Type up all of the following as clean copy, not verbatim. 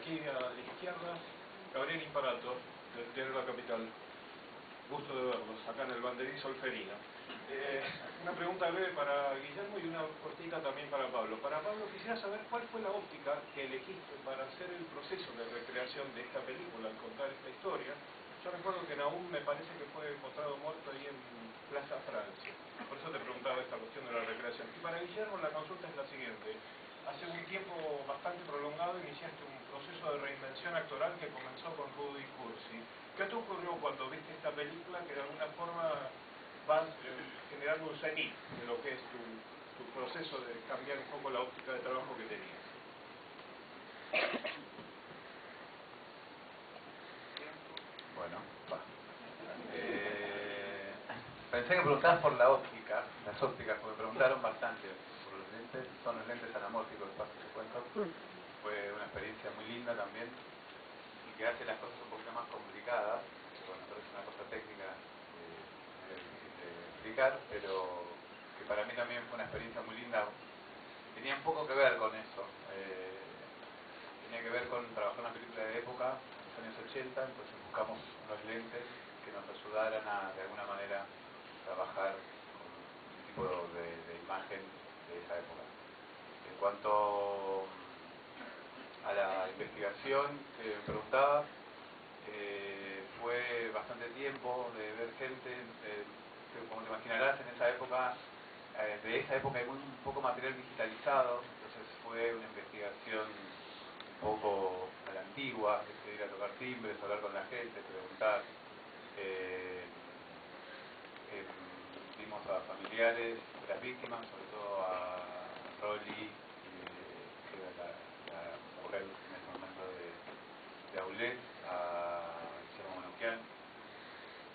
aquí a la izquierda, Gabriel Imparato, del diario La Capital. Gusto de verlos, acá en el banderín Solferino. Una pregunta breve para Guillermo y una cortita también para Pablo. Para Pablo quisiera saber cuál fue la óptica que elegiste para hacer el proceso de recreación de esta película, al contar esta historia. Yo recuerdo que Nahum me parece que fue encontrado muerto ahí en Plaza Francia. Por eso te preguntaba esta cuestión de la recreación. Y para Guillermo la consulta es la siguiente. Hace un tiempo bastante prolongado iniciaste un proceso de reinvención actoral que comenzó con Rudy Cursi. ¿Qué te ocurrió cuando viste esta película que de alguna forma vas generando un cenit de lo que es tu proceso de cambiar un poco la óptica de trabajo que tenías? Bueno, pensé que preguntabas por la óptica, las ópticas, porque preguntaron bastante por los lentes, son los lentes anamórficos, paso te cuento. Fue una experiencia muy linda también, y que hace las cosas un poquito más complicadas. Bueno, pero es una cosa técnica difícil de explicar, pero que para mí también fue una experiencia muy linda. Tenía un poco que ver con eso. Tenía que ver con trabajar en una película de época, en los años 80, entonces buscamos unos lentes que nos ayudaran a, de alguna manera, trabajar con un tipo de imagen de esa época. En cuanto a la investigación que me preguntaba, fue bastante tiempo de ver gente, que como te imaginarás, en esa época, de esa época hay muy poco material digitalizado, entonces fue una investigación un poco a la antigua, de ir a tocar timbres, hablar con la gente, preguntar. Vimos a familiares de las víctimas, sobre todo a Rolly, que era la mujer en ese momento de Aulet, a Guillermo Manoukian,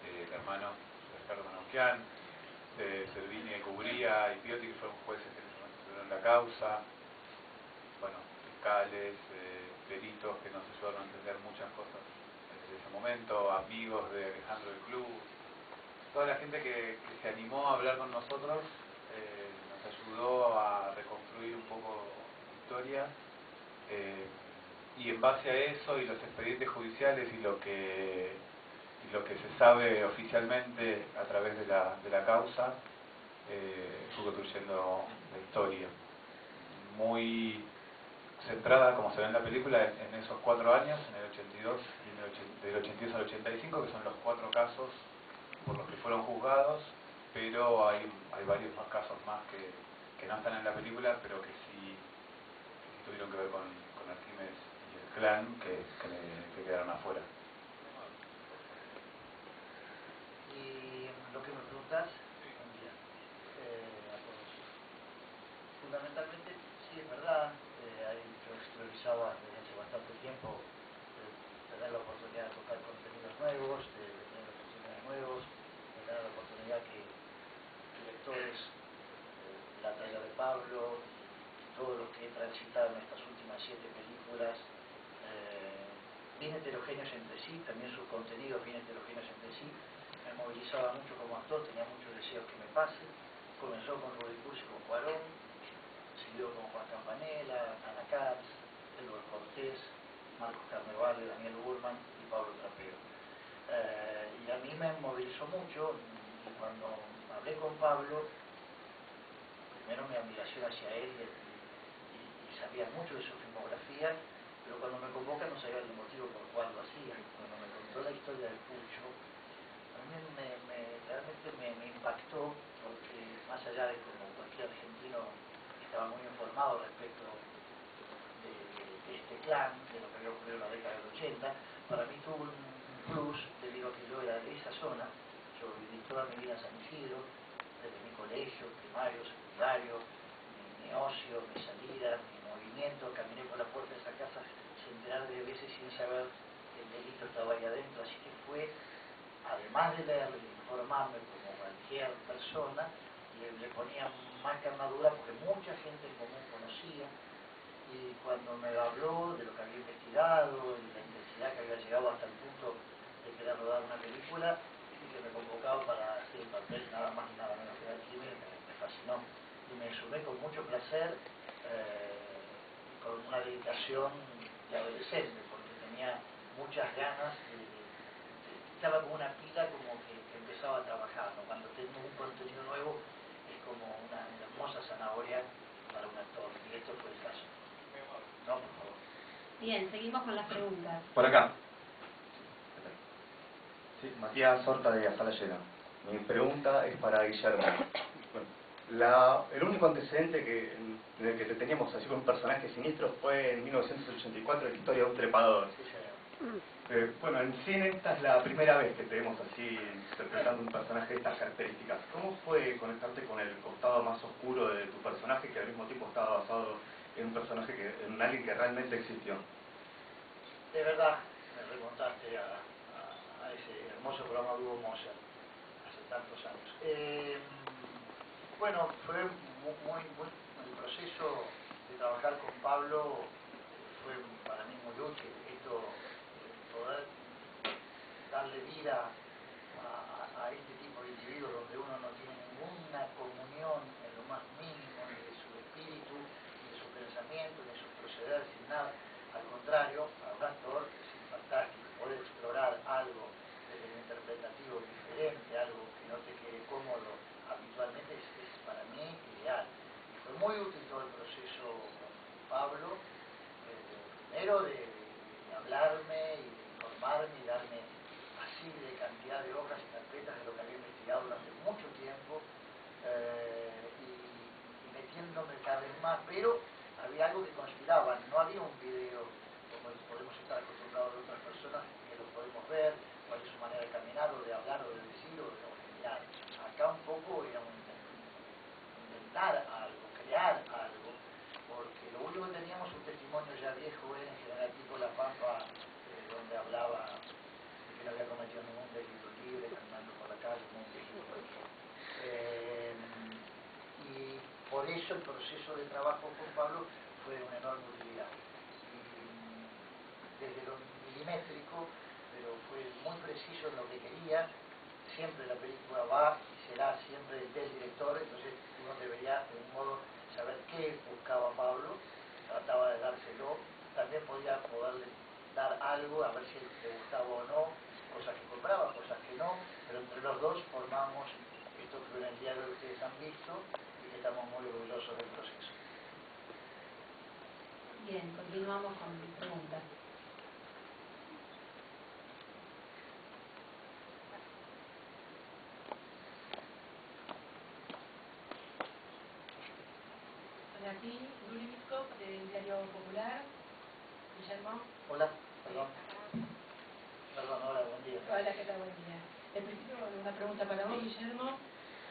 el hermano Ricardo Manoukian, Servini de Cubría y Piotti, que fueron jueces que en ese momento estuvieron en la causa. Bueno, fiscales, peritos que nos ayudaron a entender muchas cosas desde ese momento, amigos de Alejandro del Club, toda la gente que se animó a hablar con nosotros, nos ayudó a reconstruir un poco la historia, y en base a eso y los expedientes judiciales y lo que se sabe oficialmente a través de la causa, fue construyendo la historia muy centrada, como se ve en la película, en esos 4 años, en el 82 y del 82 al 85, que son los 4 casos por los que fueron juzgados, pero hay varios más casos más que no están en la película, pero que sí tuvieron que ver con Arquímedes y el clan, que quedaron afuera. Y lo que me preguntas, a todos. Fundamentalmente, sí es verdad, yo exteriorizaba desde hace bastante tiempo tener la oportunidad de tocar contenidos nuevos, de tener oportunidades nuevos, de tener la oportunidad que directores de la talla de Pablo, todos los que he transitado en estas últimas 7 películas, bien heterogéneos entre sí, también sus contenidos bien heterogéneos entre sí. Me movilizaba mucho como actor, tenía muchos deseos que me pase. Comenzó con Rudy Cursi, con Cuarón, siguió con Juan Campanella, Ana Katz, Edward Cortés, Marcos Carnevale, Daniel Burman y Pablo Trapero. Y a mí me movilizó mucho, y cuando hablé con Pablo, primero mi admiración hacia él, y sabía mucho de su filmografía, pero cuando me convoca no sabía el motivo por cual lo hacía. Cuando me contó la historia del Pucho, a mí realmente me impactó, porque más allá de como cualquier argentino estaba muy informado respecto de este clan, de lo que había ocurrido en la década del 80, para mí tuvo un plus debido a que yo era de esa zona. Yo viví toda mi vida en San Isidro, desde mi colegio, primario, secundario, mi ocio, mi salida, mi movimiento. Caminé por la puerta de esa casa centenares de veces sin saber que el delito estaba ahí adentro, así que fue, además de leer y informarme como cualquier persona, le ponía más carnadura porque mucha gente en común conocía. Y cuando me habló de lo que había investigado y la intensidad que había llegado hasta el punto de querer rodar una película y que me convocaba para hacer el papel nada más y nada menos que el crimen, me fascinó. Y me sumé con mucho placer, con una dedicación adolescente, porque tenía muchas ganas, estaba como una pila como que empezaba a trabajar, ¿no? Cuando tengo un contenido nuevo es como una hermosa zanahoria para un actor, y esto fue el caso. No, por favor. Bien, seguimos con las preguntas. Por acá. Sí, Matías Horta de La Sala Llena. Mi pregunta es para Guillermo. Bueno, el único antecedente en el que te teníamos así con un personaje siniestro fue en 1984, la historia de un trepador. Sí, señor. Bueno, en cine esta es la primera vez que te vemos así interpretando un personaje de estas características. ¿Cómo fue conectarte con el costado más oscuro de tu personaje, que al mismo tiempo estaba basado en un personaje, en alguien que realmente existió? De verdad, me remontaste a ese hermoso programa de Hugo Moser, hace tantos años. Bueno, fue el proceso de trabajar con Pablo fue para mí muy útil. Esto, poder darle vida a este tipo de individuos donde uno no tiene ninguna comunión en lo más mínimo ni de su espíritu, ni de su pensamiento, ni de su proceder, sin nada. Al contrario, a un actor es fantástico poder explorar algo desde lo interpretativo diferente, algo que no te quede cómodo habitualmente, es para mí ideal. Y fue muy útil todo el proceso con Pablo, primero de hablarme y de informarme y darme así de cantidad de hojas y carpetas de lo que había investigado durante mucho tiempo, y metiéndome cada vez más, pero había algo que conspiraba, no había un video como podemos estar acostumbrados de otras personas que lo podemos ver, cuál es su manera de caminar o de hablar o de decir o de mirar. Acá un poco era inventar algo, crear algo, porque lo único que teníamos un testimonio ya viejo era en general tipo La Pampa, donde hablaba de que no había cometido ningún delito libre, caminando por la calle, ningún delito cualquiera. Y por eso el proceso de trabajo con Pablo fue de una enorme utilidad. Desde lo milimétrico, pero fue muy preciso en lo que quería. Siempre la película va y será siempre del director, entonces uno debería de un modo saber qué buscaba Pablo, trataba de dárselo, también podía poderle dar algo a ver si le gustaba o no, cosas que compraba, cosas que no, pero entre los dos formamos esto que en el diario que ustedes han visto y que estamos muy orgullosos del proceso. Bien, continuamos con preguntas. Hola, aquí, Luli Biscop, del Diario Popular. Guillermo. Hola, perdón. Perdón, hola, buen día. Hola, ¿qué tal? Buen día. En principio, una pregunta para vos, Guillermo.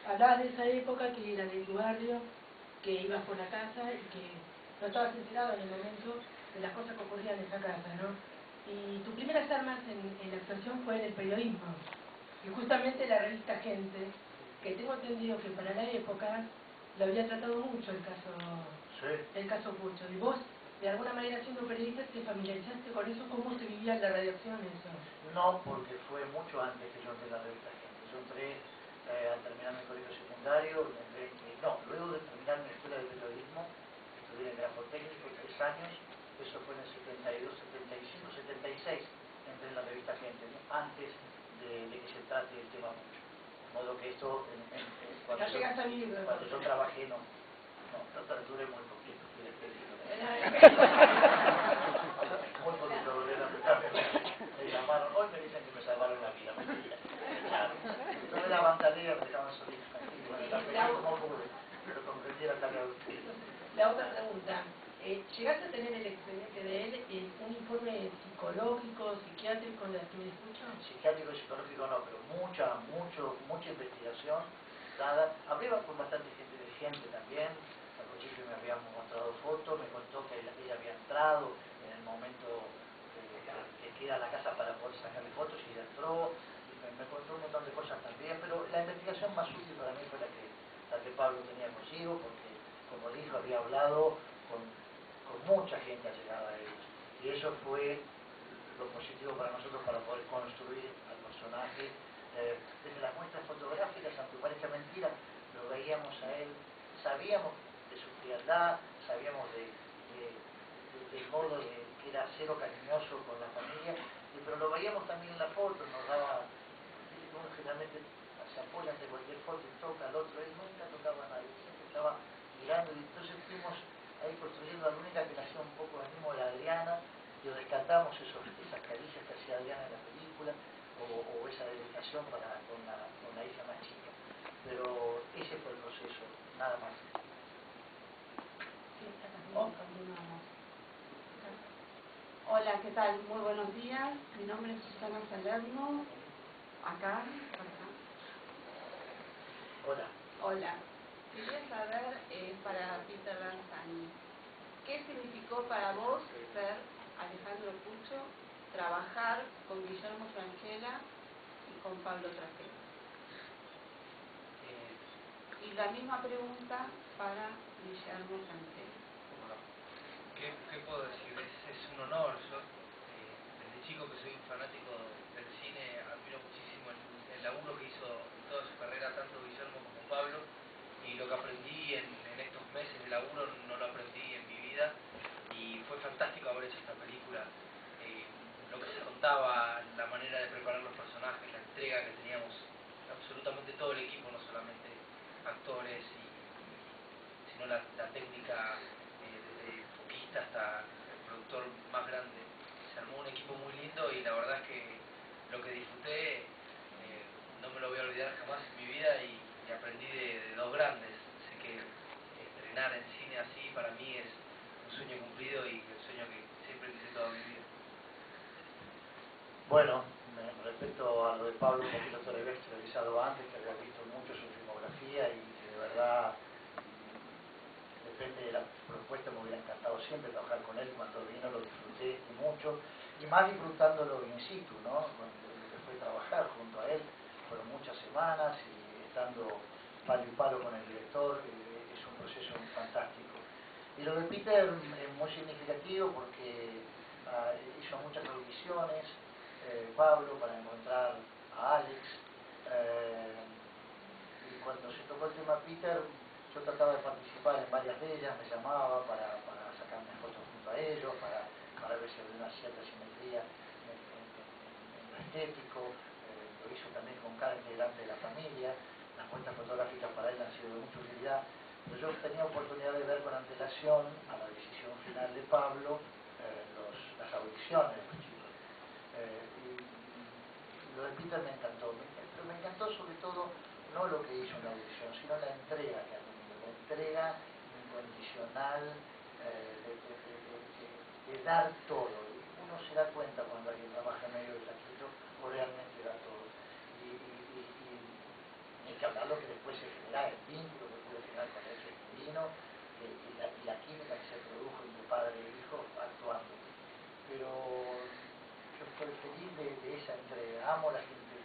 Hablabas de esa época que era de tu barrio, que ibas por la casa y que no estabas enterado en el momento de las cosas que ocurrían en esa casa, ¿no? Y tus primeras armas en la actuación fue en el periodismo. Y justamente la revista Gente, que tengo entendido que para la época lo había tratado mucho el caso Pucho. Y vos, de alguna manera, siendo periodista, te familiarizaste con eso, cómo se vivía en la redacción eso. No, porque fue mucho antes que yo entré en la revista Gente. Yo entré al terminar mi colegio secundario, luego de terminar mi escuela de periodismo, estudié en grafotécnico 3 años, eso fue en el 72, 75, 76, entré en la revista Gente, ¿no? Antes de que se trate el tema mucho. De modo que esto, cuando yo trabajé, no duré muy poquito, fui despedido. Muy poquito duré, me llamaron, hoy me dicen que me salvaron la vida, mentira, me echaron. No me daban tarea, me dejaban solito, como pude, pero comprendí la tarea de ustedes. La otra pregunta, ¿llegaste a tener el expediente de él, un informe psicológico, psiquiátrico de quien escucho? Psiquiátrico y psicológico no, pero mucha investigación dada. Hablé con bastante gente también. Al principio me habían mostrado fotos, me contó que ella había entrado en el momento que era la casa para poder sacarle fotos y ella entró. Me contó un montón de cosas también, pero la investigación más útil para mí fue la que Pablo tenía consigo, porque, como dijo, había hablado con mucha gente allegada a ellos. Y eso fue lo positivo para nosotros para poder construir al personaje. Desde las muestras fotográficas, aunque parezca mentira, lo veíamos a él, sabíamos de su frialdad, sabíamos del modo que era cero cariñoso con la familia, pero lo veíamos también en la foto, nos daba, uno generalmente se apoya ante cualquier foto y toca al otro, él nunca tocaba a nadie, siempre estaba mirando, y entonces fuimos ahí construyendo. La única que le hacía un poco lo mismo era Adriana, y rescatamos esas caricias que hacía Adriana en la película, o esa dedicación con la hija más chica. Pero ese fue el proceso, nada más. Sí, continuamos. Hola, ¿qué tal? Muy buenos días. Mi nombre es Susana Salerno. Acá, por acá. Hola. Hola. Quería saber, para Peter Lanzani, ¿qué significó para vos ser Alejandro Pucho, trabajar con Guillermo Francella y con Pablo Trapero? Y la misma pregunta para Guillermo Francella. ¿Qué puedo decir? Es un honor. Yo, desde chico que soy un fanático del cine, admiro muchísimo el laburo que hizo en toda su carrera, tanto Guillermo como Pablo, y lo que aprendí en estos meses de laburo no lo aprendí en mi vida, y fue fantástico haber hecho esta película. Lo que se contaba, la manera de preparar los personajes, la entrega que teníamos absolutamente todo el equipo, no solamente actores, sino la técnica, desde foquista hasta el productor más grande. Se armó un equipo muy lindo y la verdad es que lo que disfruté no me lo voy a olvidar jamás en mi vida, y aprendí de dos grandes. Sé que estrenar en cine así para mí es un sueño cumplido y el sueño que siempre quise toda mi vida. Bueno, respecto a lo de Pablo, un poquito te lo había exteriorizado antes, que había visto mucho su filmografía y que de verdad, depende de la propuesta, me hubiera encantado siempre trabajar con él. Cuando vino lo disfruté y mucho, y más disfrutándolo in situ, ¿no? Cuando lo que fue trabajar junto a él, fueron muchas semanas y estando palo y palo con el director, es un proceso fantástico. Y lo de Peter es muy significativo porque hizo muchas audiciones, Pablo, para encontrar a Alex, y cuando se tocó el tema Peter, yo trataba de participar en varias de ellas, me llamaba para sacarme fotos junto a ellos, para ver si había una cierta simetría en lo estético. Lo hizo también con cada integrante de la familia. Las muestras fotográficas para él han sido de mucha utilidad, pero yo tenía oportunidad de ver con antelación a la decisión final de Pablo las audiciones de los chicos. Y lo de Peter me encantó, pero me encantó sobre todo no lo que hizo en la audición, sino la entrega que ha tenido, la entrega incondicional, de dar todo. Uno se da cuenta cuando alguien trabaja en medio de saquito o realmente da todo. Y hay que hablar lo que después se genera, el vínculo que puede generar con él, que es divino, y la química que se produjo entre padre e hijo actuando. Pero yo estoy feliz de esa entrega. Amo a la gente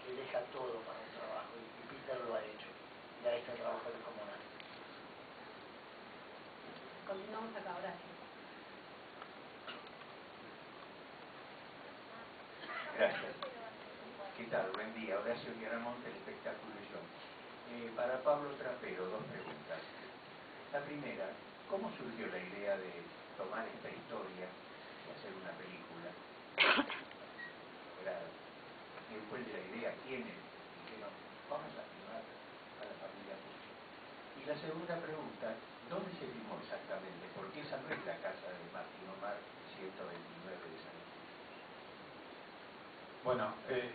que deja todo para un trabajo, y Peter lo ha hecho, y ha hecho el trabajo descomunal. Continuamos acá, Horacio. Gracias. ¿Qué tal? Buen día. Horacio Chiaramonte, el espectáculo y yo. Para Pablo Trapero, dos preguntas. La primera, ¿cómo surgió la idea de tomar esta historia y hacer una película? ¿Quién fue el de la idea? ¿Quiénes? Dijeron, vamos a filmar a la familia Pucho. Y la segunda pregunta, ¿dónde se filmó exactamente? Porque esa no es la casa de Martín Omar 129 de San Luis. Bueno, es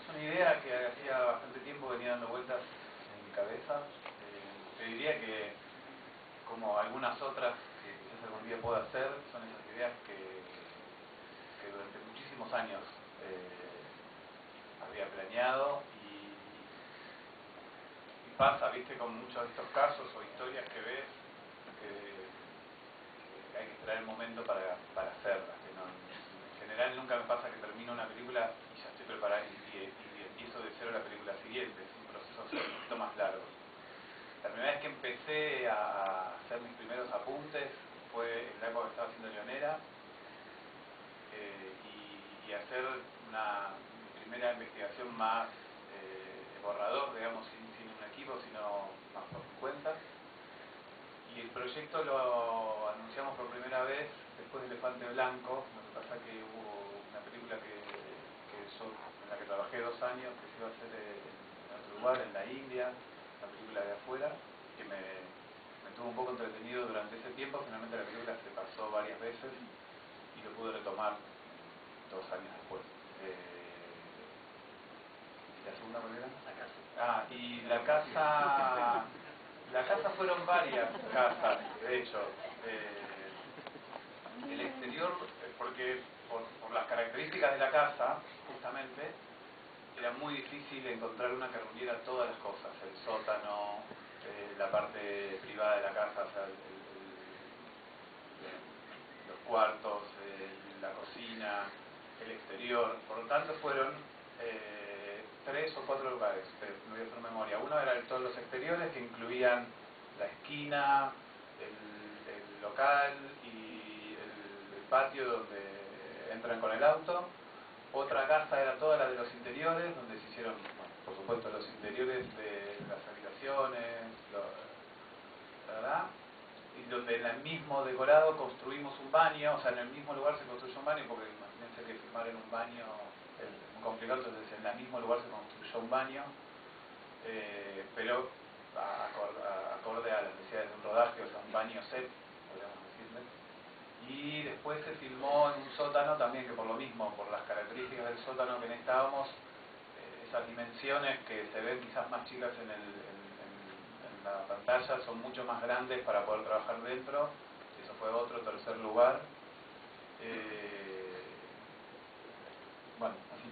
una idea que hacía bastante tiempo venía dando vueltas en mi cabeza. Te diría que, como algunas otras que quizás algún día pueda hacer, son esas ideas que durante muchísimos años había planeado, y pasa, viste, con muchos de estos casos o historias que ves, que hay que esperar el momento para hacerlas. Que no, en general nunca me pasa que termino una película y ya estoy preparado y empiezo de cero la película siguiente. Es un proceso un poquito más largo. La primera vez que empecé a hacer mis primeros apuntes fue en la época que estaba haciendo Leonera, y hacer mi primera investigación más borrador, digamos, sin un equipo, sino más por mi cuenta. Y el proyecto lo anunciamos por primera vez después de Elefante Blanco. Lo que pasa que hubo una película en la que trabajé 2 años, que se iba a hacer en otro lugar, en la India, una película de afuera, que me tuvo un poco entretenido durante ese tiempo. Finalmente la película se pasó varias veces y lo pude retomar 2 años después. ¿La segunda manera? La casa. Y la casa fueron varias casas, de hecho. El exterior, porque por las características de la casa, justamente, era muy difícil encontrar una que reuniera todas las cosas: el sótano, la parte privada de la casa, o sea, los cuartos, la cocina, el exterior. Por lo tanto, fueron 3 o 4 lugares, me voy a hacer memoria. Uno era todos los exteriores, que incluían la esquina, el local y el patio donde entran con el auto. Otra casa era toda la de los interiores, donde se hicieron, bueno, por supuesto, los interiores de las habitaciones, ¿verdad? Y donde en el mismo decorado construimos un baño. O sea, en el mismo lugar se construyó un baño, porque imagínense que filmar en un baño es muy complicado. Entonces en el mismo lugar se construyó un baño, pero acorde a las necesidades de un rodaje, o sea, un baño set, podríamos decirle. Y después se filmó en un sótano también, que por lo mismo, por las características del sótano que necesitábamos, esas dimensiones que se ven quizás más chicas en la pantalla son mucho más grandes para poder trabajar dentro. Eso fue otro tercer lugar. Bueno, así.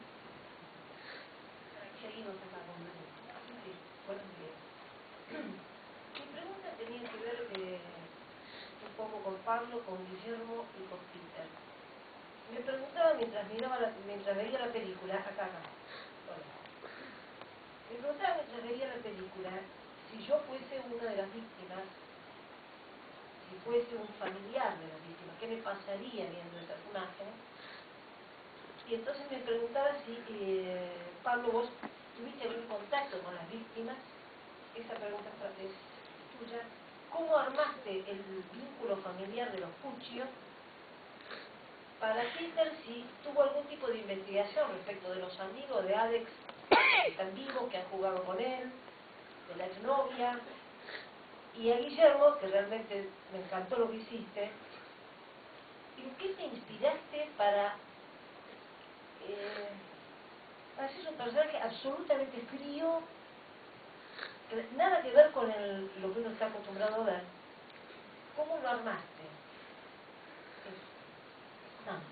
Seguimos acá con María. Sí, buenos días. Mi pregunta tenía que ver un poco con Pablo, con Guillermo y con Peter. Me preguntaba mientras veía la película, acá. Hola. Me preguntaba mientras veía la película, si yo fuese una de las víctimas, si fuese un familiar de las víctimas, ¿qué me pasaría viendo el personaje? Y entonces me preguntaba si, Pablo, vos tuviste algún contacto con las víctimas. Esa pregunta es tuya. ¿Cómo armaste el vínculo familiar de los Puccio? Para Peter, si tuvo algún tipo de investigación respecto de los amigos de Alex que están vivos, que han jugado con él, de la exnovia. Y a Guillermo, que realmente me encantó lo que hiciste, ¿en qué te inspiraste para ser un personaje absolutamente frío, nada que ver con lo que uno está acostumbrado a ver? ¿Cómo lo armaste? Nada más.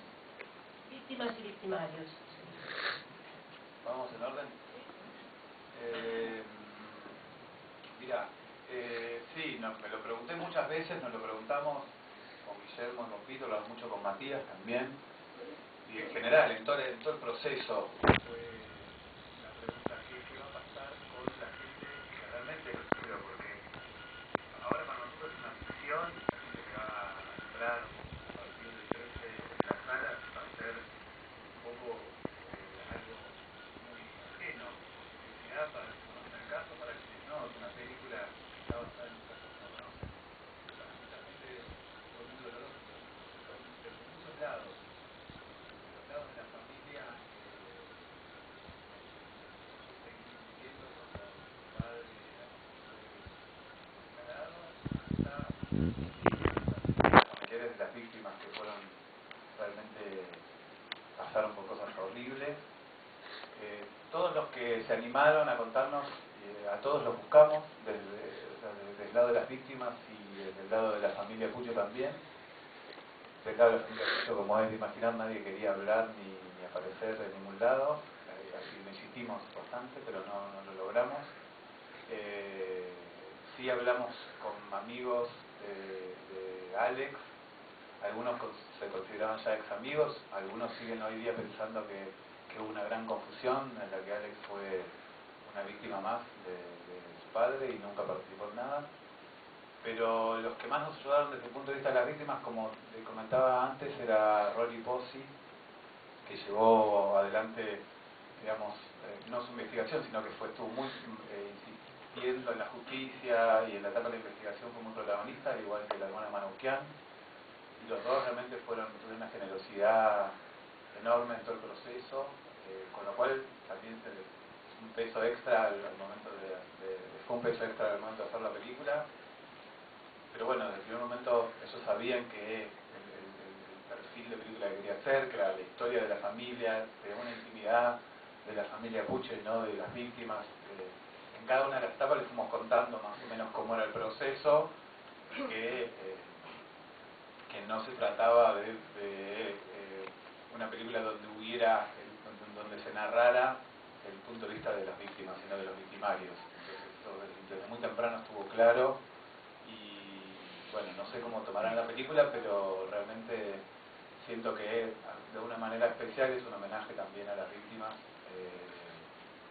Víctimas y victimarios. ¿Vamos en orden? Mira, sí, me lo pregunté muchas veces, nos lo preguntamos con Guillermo, con Pito, lo hablamos mucho con Matías también, y en general, en todo el proceso, fue la pregunta: ¿qué va a pasar con la gente que realmente lo sufrió? Porque ahora para nosotros es una ficción, la gente que va a entrar a partir del 13 en las salas va a ser un poco algo muy ajeno. En general, para los que conocen el caso, para quienes no, es una película que está basada en un caso que no conocen. Para mucha gente fue muy doloroso, pero por muchos lados. De los lados de la familia, seguimos viviendo como padre separado, hasta los familiares de las víctimas que fueron realmente pasaron por cosas horribles. Todos los que se animaron a contarnos, a todos los buscamos, desde el lado de las víctimas y desde el lado de la familia Puccio también. Del lado de la familia Puccio, como es de imaginar, nadie quería hablar ni aparecer de ningún lado. Así lo insistimos bastante, pero no lo logramos. Sí hablamos con amigos de Alex. Algunos se consideraban ya ex amigos, algunos siguen hoy día pensando que hubo una gran confusión en la que Alex fue una víctima más de su padre y nunca participó en nada. Pero los que más nos ayudaron desde el punto de vista de las víctimas, como le comentaba antes, era Rolly Pozzi, que llevó adelante, digamos, no su investigación, sino que estuvo muy insistiendo en la justicia, y en la etapa de la investigación fue muy protagonista, igual que la hermana Manoukian. y los dos realmente tuvieron una generosidad enorme en todo el proceso, con lo cual también un peso extra al momento fue un peso extra al momento de hacer la película, pero bueno, desde el primer momento ellos sabían que el perfil de película que quería hacer, que era la historia de la familia, de una intimidad de la familia Puche y no de las víctimas. En cada una de las etapas les fuimos contando más o menos cómo era el proceso, que no se trataba de una película donde donde se narrara el punto de vista de las víctimas, sino de los victimarios. Entonces eso desde muy temprano estuvo claro, y bueno, no sé cómo tomarán la película, pero realmente siento que de una manera especial es un homenaje también a las víctimas,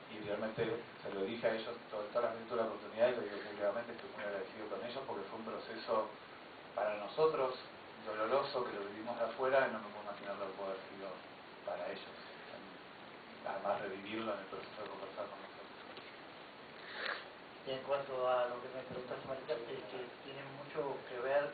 y realmente se lo dije a ellos todas las veces tuve la oportunidad, y lo digo públicamente, estoy muy agradecido con ellos porque fue un proceso para nosotros doloroso, que lo vivimos de afuera y no me puedo imaginar lo que puede haber sido para ellos, además revivirlo en el proceso de conversar con nosotros. Y en cuanto a lo que me preguntaste, Marita, es que tiene mucho que ver,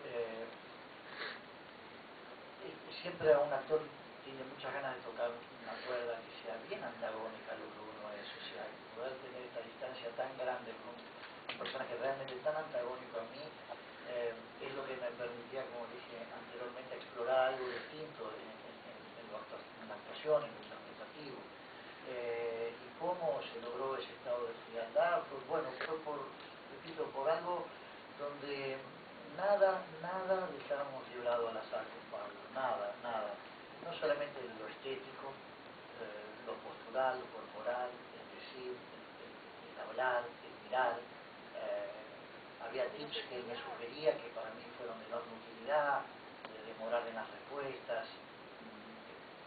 siempre a un actor tiene muchas ganas de tocar una cuerda que sea bien antagónica a lo que uno es, o sea, poder tener esta distancia tan grande con un personaje realmente tan antagónico a mí, es lo que me permitía, como dije anteriormente, explorar algo distinto en la actuación, en lo interpretativo. Y cómo se logró ese estado de frialdad, pues bueno, fue repito, por algo donde nada dejábamos librado al azar con Pablo, nada. No solamente lo estético, lo postural, lo corporal, el decir, el hablar, el mirar. Había tips que él me sugería que para mí fueron de enorme utilidad, de demorar en las respuestas,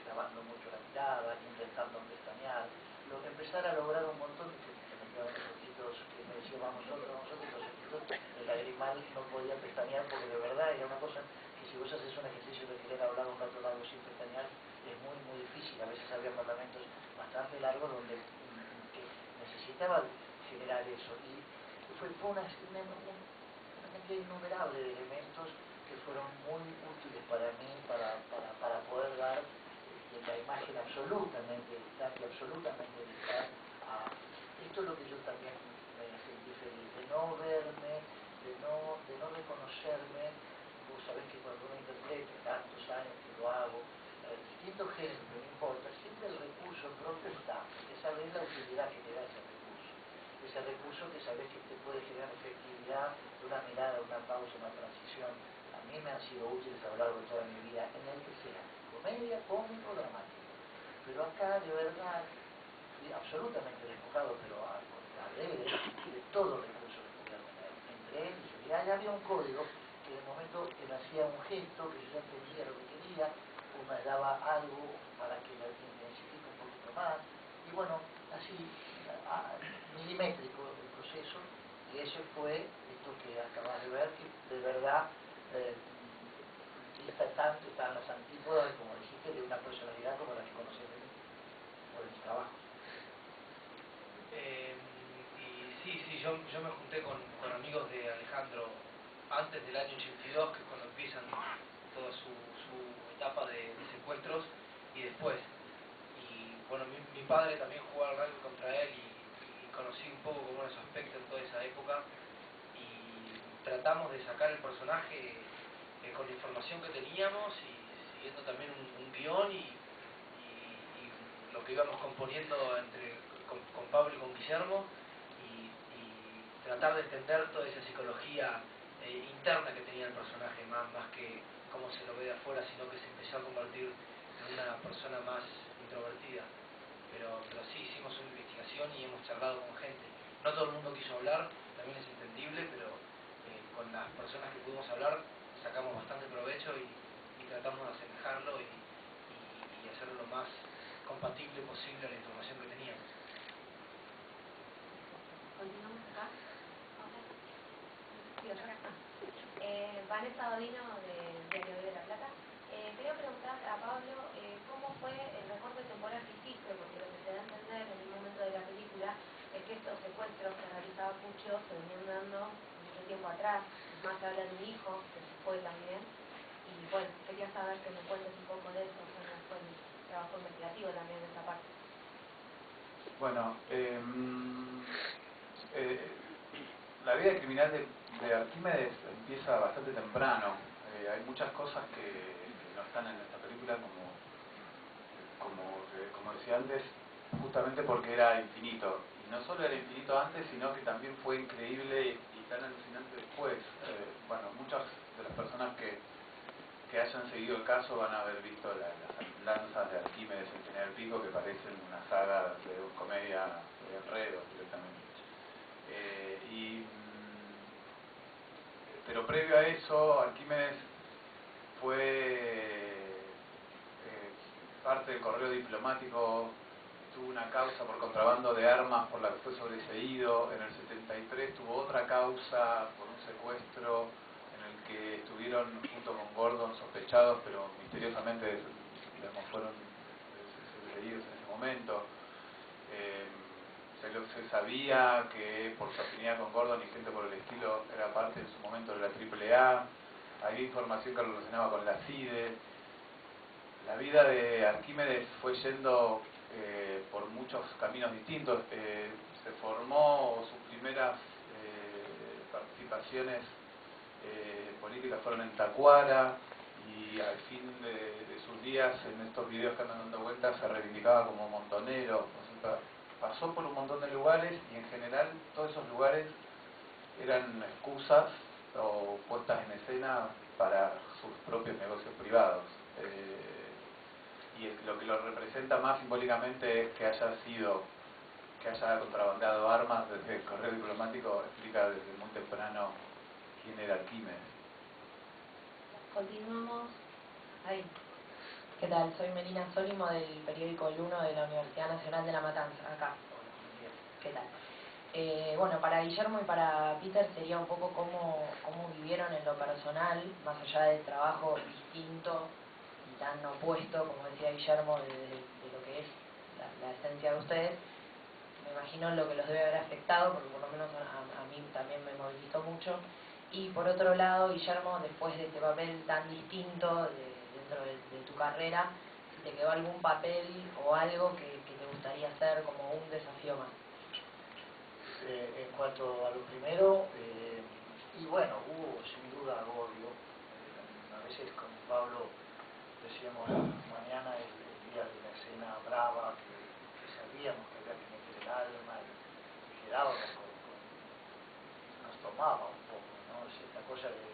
grabando mucho la mirada, intentando pestañear, empezar a lograr un montón que me quedaban los ojitos que me decíamos nosotros los ojitos, el lagrimal no podía pestañear porque de verdad era una cosa que si vos haces un ejercicio de querer hablar un rato largo sin pestañear es muy veces había parlamentos bastante largos donde que necesitaban generar eso, y fue una cantidad innumerable de elementos que fueron muy útiles para mí para poder dar la imagen absolutamente distante, absolutamente distante a esto. Es lo que yo también me sentí feliz, de no verme, de no reconocerme. Vos sabés que cuando uno interpreta tantos años que lo hago, distintos géneros, no importa, siempre el recurso propio está, que sabés la utilidad que te da ese recurso que sabés que te puede generar efectividad de una mirada, una pausa, una transición. A mí me han sido útiles a lo largo de toda mi vida, en el que sea comedia, cómico, dramático. Pero acá, de verdad, fui absolutamente despojado, pero de todo recurso que podía tener. Entre ellos, ya había un código que en el momento que me hacía un gesto, que yo ya entendía lo que quería, o me daba algo para que la intensifique un poquito más. Y bueno, así, milimétrico el proceso, y eso fue esto que acabas de ver, que de verdad dista tanto, están las antípodas, como dijiste, de una personalidad como la que conoces de mí, o de mis trabajos. Y sí, yo me junté con amigos de Alejandro antes del año 82, que es cuando empiezan toda su etapa de secuestros, y después. Y bueno, mi padre también jugaba al rugby contra él, y conocí un poco cómo era su aspecto en toda esa época, y tratamos de sacar el personaje con la información que teníamos, y siguiendo también un guión, y lo que íbamos componiendo con Pablo y con Guillermo, y tratar de entender toda esa psicología interna que tenía el personaje, más que cómo se lo ve de afuera, sino que se empezó a convertir en una persona más introvertida. Pero sí, hicimos una investigación y hemos charlado con gente. No todo el mundo quiso hablar, también es entendible, pero con las personas que pudimos hablar sacamos bastante provecho, y tratamos de asemejarlo y hacerlo lo más compatible posible a la información que teníamos. Continuamos acá. Vanessa Odino, del Diario de La Plata. Quería preguntar a Pablo cómo fue el recorte temporal que hiciste, porque lo que se da a entender en el momento de la película es que estos secuestros que realizaba Pucho se venían dando mucho tiempo atrás. Más se habla de un hijo que se fue también. Y bueno, quería saber que me cuentes un poco de eso, cómo fue el trabajo investigativo también de esa parte. Bueno, la vida criminal de Arquímedes empieza bastante temprano. Hay muchas cosas que no están en esta película, como decía antes, justamente porque era infinito. Y no solo era infinito antes, sino que también fue increíble y tan alucinante después. Bueno, muchas de las personas que hayan seguido el caso van a haber visto las andanzas de Arquímedes en General Pico, que parecen una saga de comedia de enredos directamente. Pero previo a eso, Arquímedes fue parte del correo diplomático, tuvo una causa por contrabando de armas por la que fue sobreseído. En el 73 tuvo otra causa por un secuestro en el que estuvieron junto con Gordon sospechados, pero misteriosamente fueron sobreseídos en ese momento. Se sabía que por su afinidad con Gordon y gente por el estilo era parte en su momento de la AAA. Había información que lo relacionaba con la CIDE. La vida de Arquímedes fue yendo por muchos caminos distintos. Se formó, sus primeras participaciones políticas fueron en Tacuara, y al fin de sus días, en estos videos que andan dando vueltas, se reivindicaba como montonero. Pasó por un montón de lugares, y en general todos esos lugares eran excusas o puestas en escena para sus propios negocios privados. Y lo que lo representa más simbólicamente es que haya contrabandeado armas desde el correo diplomático. Explica desde muy temprano quién era Arquímedes. Continuamos. Ahí. ¿Qué tal? Soy Melina Sólimo del periódico El Uno de la Universidad Nacional de La Matanza, acá. ¿Qué tal? Bueno, para Guillermo y para Peter sería un poco cómo vivieron en lo personal, más allá del trabajo distinto y tan opuesto, como decía Guillermo, de lo que es la esencia de ustedes. Me imagino lo que los debe haber afectado, porque por lo menos a mí también me movilizó mucho. Y por otro lado, Guillermo, después de este papel tan distinto dentro de tu carrera, si te quedó algún papel o algo que te gustaría hacer como un desafío más. En cuanto a lo primero, y bueno, hubo sin duda agobio. A veces con Pablo decíamos, mañana es el día de la escena brava, que sabíamos que había que meter el alma, y quedábamos nos tomaba un poco, ¿no? Esta cosa de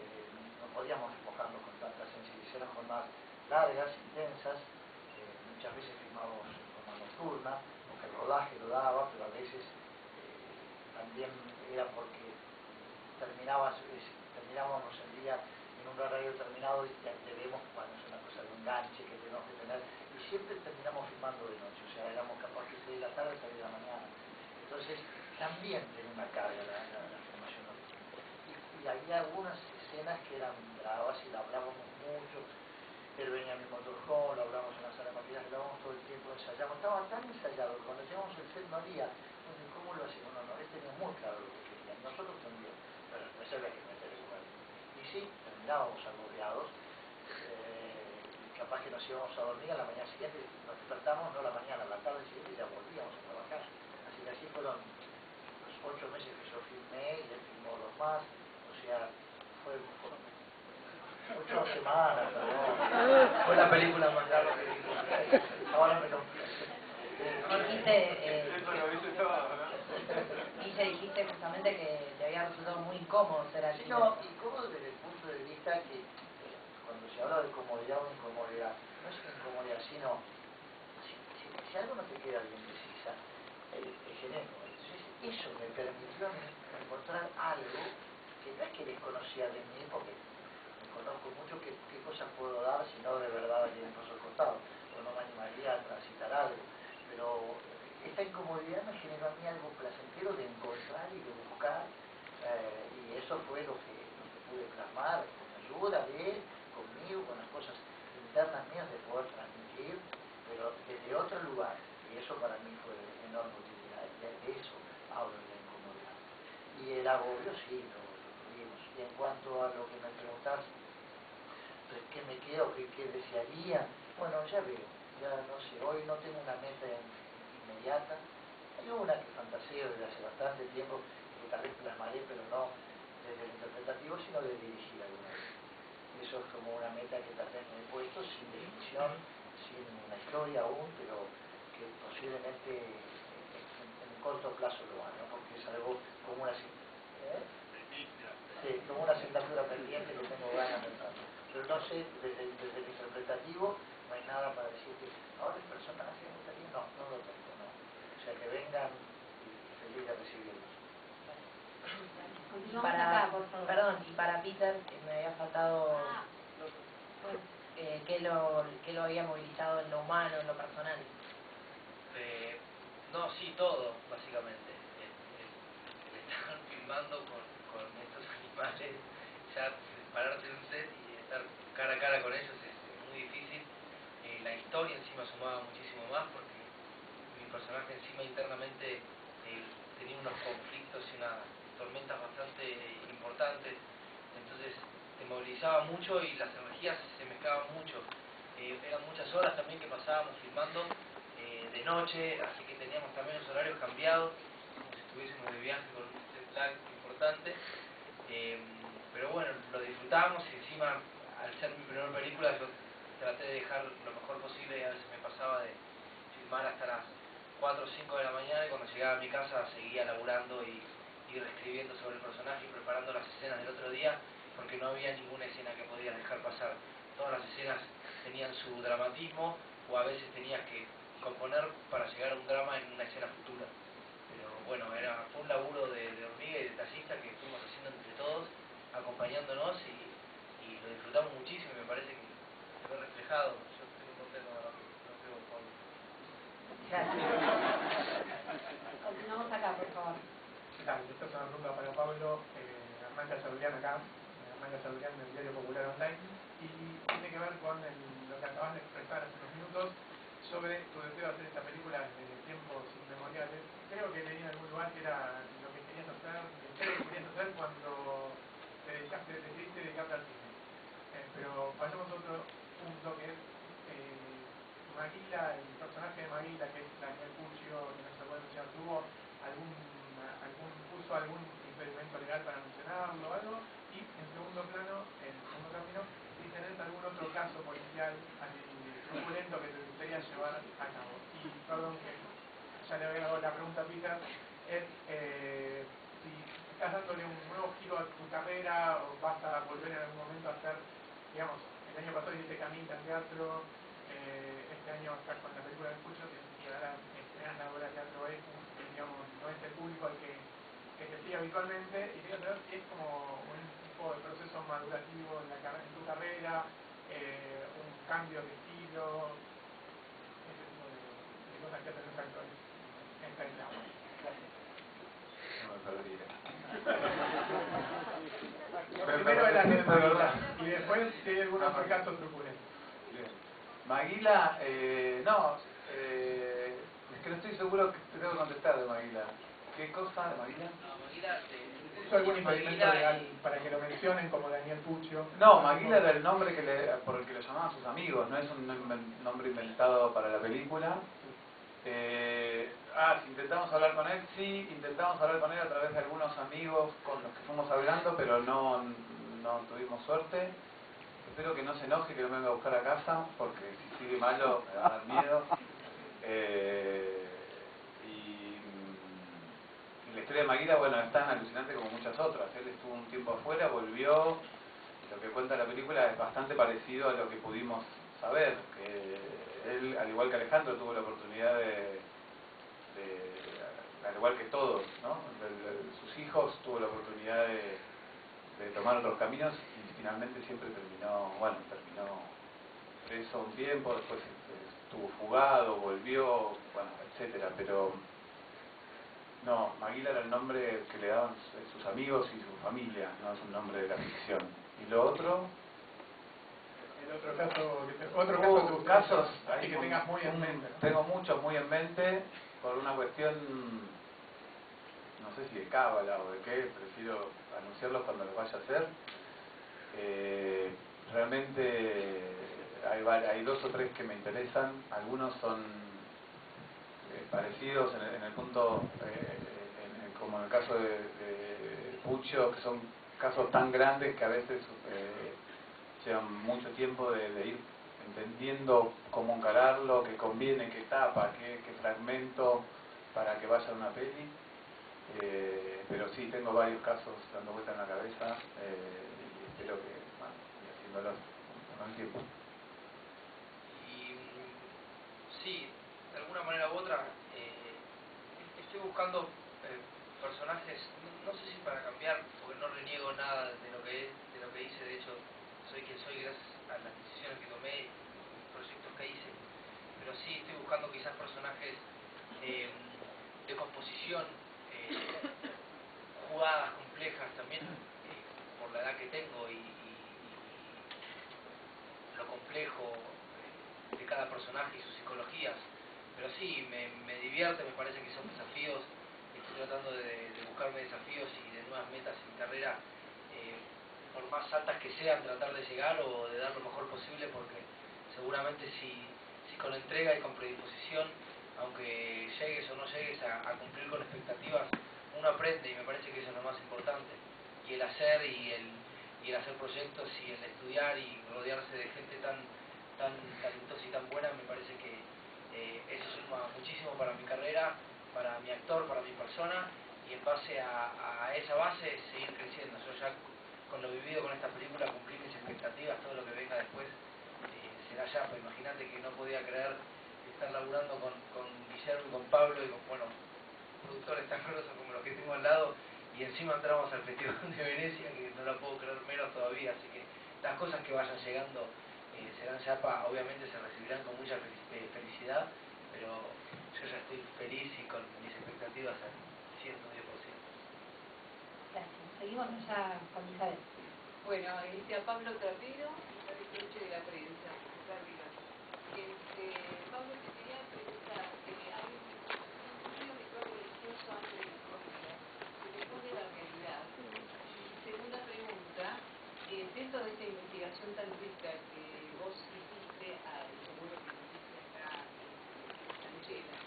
no podíamos empujarlo con tanta sencillez. Eran jornadas largas, intensas, muchas veces filmábamos en forma nocturna, porque el rodaje lo daba, pero a veces también era porque terminábamos el día en un horario determinado, y debemos, bueno, es una cosa de enganche que tenemos que tener, y siempre terminamos filmando de noche, o sea, éramos capaces de 6 de la tarde hasta 10 de la mañana. Entonces también tiene una carga la filmación nocturna. Y había algunas escenas que eran bravas y la hablábamos mucho. Él venía a mi motorhome, lo hablábamos en la sala de maquillaje, lo hablábamos todo el tiempo, ensayamos. Estaba tan ensayado que cuando llegamos al set no había, ¿cómo lo hacemos? No, él tenía muy claro lo que quería, nosotros también, pero después había que meter el cuerpo. Y sí, terminábamos agobiados, capaz que nos íbamos a dormir, a la mañana siguiente nos despertamos, no a la mañana, a la tarde siguiente ya volvíamos a trabajar. Así que así fueron los 8 meses que yo filmé, y él filmó 2 más, o sea, fueron 8 semanas, ¿no? Fue la película más larga que vi. Ahora me Dijiste justamente que te había resultado muy incómodo ser así. Sí, no, incómodo desde el punto de vista que cuando se habla de comodidad o incomodidad, no es incomodidad, sino si algo no te queda bien precisa, genera incomodidad. Entonces, eso me permitió encontrar algo que no es que desconocía de mí, porque me conozco mucho qué cosas puedo dar, si no de verdad aquí en el costado, o no me animaría a transitar algo. Pero esta incomodidad me generó a mí algo placentero de encontrar y de buscar, y eso fue lo que pude plasmar con ayuda de él, conmigo, con las cosas internas mías de poder transmitir, pero desde otro lugar. Y eso para mí fue de enorme utilidad. De eso hablo de la incomodidad. Y el agobio sí, lo tuvimos. Y en cuanto a lo que me preguntás qué me queda o qué desearía. Bueno, ya veo, ya no sé, hoy no tengo una meta inmediata. Hay una que fantaseo desde hace bastante tiempo, que tal vez plasmaré, pero no desde el interpretativo, sino de dirigir alguna vez. Eso es como una meta que tal vez me he puesto sin definición, sin una historia aún, pero que posiblemente en un corto plazo lo haga, ¿no? Porque es algo como una, como una asignatura pendiente que tengo ganas de hacer. Pero no sé, desde el interpretativo no hay nada para decir que ahora el personaje me gustaría, no lo tengo, no. O sea, que vengan y feliz de recibirlos. Perdón, y para Peter, que me había faltado ¿qué lo había movilizado en lo humano, en lo personal? No, sí, todo, básicamente. El estar filmando con estos animales, ya pararte en un set y estar cara a cara con ellos es muy difícil. La historia encima sumaba muchísimo más porque mi personaje encima internamente tenía unos conflictos y unas tormentas bastante importantes, entonces te movilizaba mucho y las energías se mezclaban mucho. Eran muchas horas también que pasábamos filmando de noche, así que teníamos también los horarios cambiados, como si estuviésemos de viaje con un jet lag importante, pero bueno, lo disfrutábamos y encima, al ser mi primera película, yo traté de dejar lo mejor posible y a veces me pasaba de filmar hasta las 4 o 5 de la mañana y cuando llegaba a mi casa seguía laburando y reescribiendo sobre el personaje y preparando las escenas del otro día porque no había ninguna escena que podías dejar pasar. Todas las escenas tenían su dramatismo o a veces tenías que componer para llegar a un drama en una escena futura. Pero bueno, fue un laburo de hormiga y de tallista que fuimos haciendo entre todos, acompañándonos y lo disfrutamos muchísimo y me parece que se ve reflejado. Yo estoy muy contento de no sé vos, Pablo. Continuamos acá, por favor. Esta es una pregunta para Pablo. Armanda Sabrián acá, Armanda Sabrián del Diario Popular Online, y tiene que ver con lo que acabas de expresar hace unos minutos sobre tu deseo de hacer esta película desde tiempos inmemoriales. Creo que leí en algún lugar que era lo que querías hacer cuando decidiste dedicarte al cine. Pero pasemos a otro punto que es Maguila, el personaje de Maguila, que es Daniel Puccio, que no se puede mencionar, ¿tuvo algún impedimento legal para mencionarlo o algo? Y en segundo término, si tenés algún otro caso policial truculento que te gustaría llevar a cabo. Y perdón que ya le había dado la pregunta a Peter, es si estás dándole un nuevo giro a tu carrera o vas a volver en algún momento a hacer, digamos, el año pasado hiciste Camita en teatro, este año estás con la película de Puccio, que ahora estrenas la obra de teatro digamos, no es el público al que te sigue habitualmente, y quería saber si es como un tipo de proceso madurativo en tu carrera, un cambio de estilo, ese tipo de cosas que hacen los actores en esta etapa. Gracias. No me perdería. Primero era de Maguila, y después si hay algún otro caso truculento. Bien. Maguila, es que no estoy seguro que te tengo que contestar de Maguila. ¿Qué cosa de Maguila? No, Maguila ¿Puso algún impedimento legal para que lo mencionen como Daniel Puccio? No, Maguila era el nombre por el que lo llamaban sus amigos, no es un nombre inventado para la película. Si intentamos hablar con él, sí, intentamos hablar con él a través de algunos amigos con los que fuimos hablando, pero no tuvimos suerte. Espero que no se enoje, que no me venga a buscar a casa, porque si sigue malo me va a dar miedo. Y la historia de Maguila, bueno, es tan alucinante como muchas otras. Él estuvo un tiempo afuera, volvió. Lo que cuenta la película es bastante parecido a lo que pudimos saber. Que él, al igual que Alejandro, tuvo la oportunidad al igual que todos, ¿no? Sus hijos tuvo la oportunidad de tomar otros caminos y finalmente siempre terminó preso un tiempo, después estuvo fugado, volvió, bueno, etcétera, pero no, Maguila era el nombre que le daban sus amigos y su familia, no es un nombre de la ficción. Y lo otro, el otro caso casos así que tengas muy en mente, ¿no? Tengo muchos muy en mente por una cuestión, no sé si de cábala o de qué, prefiero anunciarlos cuando los vaya a hacer. realmente hay dos o tres que me interesan. Algunos son parecidos en el punto, como en el caso de Pucho, que son casos tan grandes que a veces llevan mucho tiempo de ir entendiendo cómo encararlo, qué conviene, qué etapa, qué fragmento para que vaya a una peli. Pero sí, tengo varios casos dando vuelta en la cabeza y espero que ir haciéndolos con el tiempo. Y sí, de alguna manera u otra, estoy buscando personajes, no sé si para cambiar, porque no reniego nada de lo que hice. De hecho, soy quien soy gracias a las decisiones que tomé y los proyectos que hice, pero sí estoy buscando quizás personajes de composición, jugadas complejas también, por la edad que tengo y lo complejo de cada personaje y sus psicologías. Pero sí, me divierte, me parece que son desafíos. Estoy tratando de buscarme desafíos y de nuevas metas en mi carrera, por más altas que sean, tratar de llegar o de dar lo mejor posible, porque seguramente si con entrega y con predisposición, aunque llegues o no llegues a cumplir con expectativas, uno aprende, y me parece que eso es lo más importante. Y el hacer y el hacer proyectos y el estudiar y rodearse de gente tan talentosa y tan buena, me parece que eso suma muchísimo para mi carrera, para mi actor, para mi persona, y en base a esa base seguir creciendo. Yo ya con lo vivido con esta película cumplí mis expectativas. Todo lo que venga después será ya, pero imagínate que no podía creer estar laburando con Guillermo y con Pablo y con, bueno, productores tan grosos como los que tengo al lado, y encima entramos al Festival de Venecia, que no la puedo creer menos todavía. Así que las cosas que vayan llegando serán ya, obviamente se recibirán con mucha felicidad, pero yo ya estoy feliz y con mis expectativas al 110%. Gracias. Seguimos allá con Isabel. Bueno, a Pablo Trapero, Isabel Peche de la prensa. Pablo, te quería preguntar, hay un ritual religioso antes de la comida, que responde a la realidad. Y segunda pregunta, dentro de esta investigación tan rica que vos hiciste, seguro que hiciste acá en Franchella,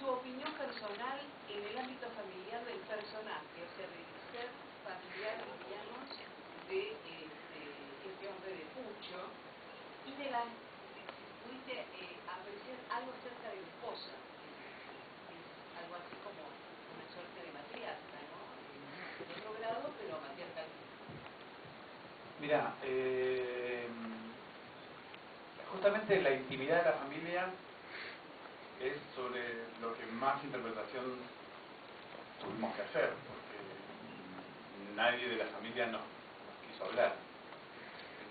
tu opinión personal en el ámbito familiar del personaje, o sea, del ser familiar, diríamos, de este hombre de Pucho, y de la, si pudiste apreciar algo acerca de la esposa, que es algo así como una suerte de matriarca, ¿no? En otro grado, pero matriarca. Mira, justamente la intimidad de la familia es sobre lo que más interpretación tuvimos que hacer, porque nadie de la familia nos quiso hablar.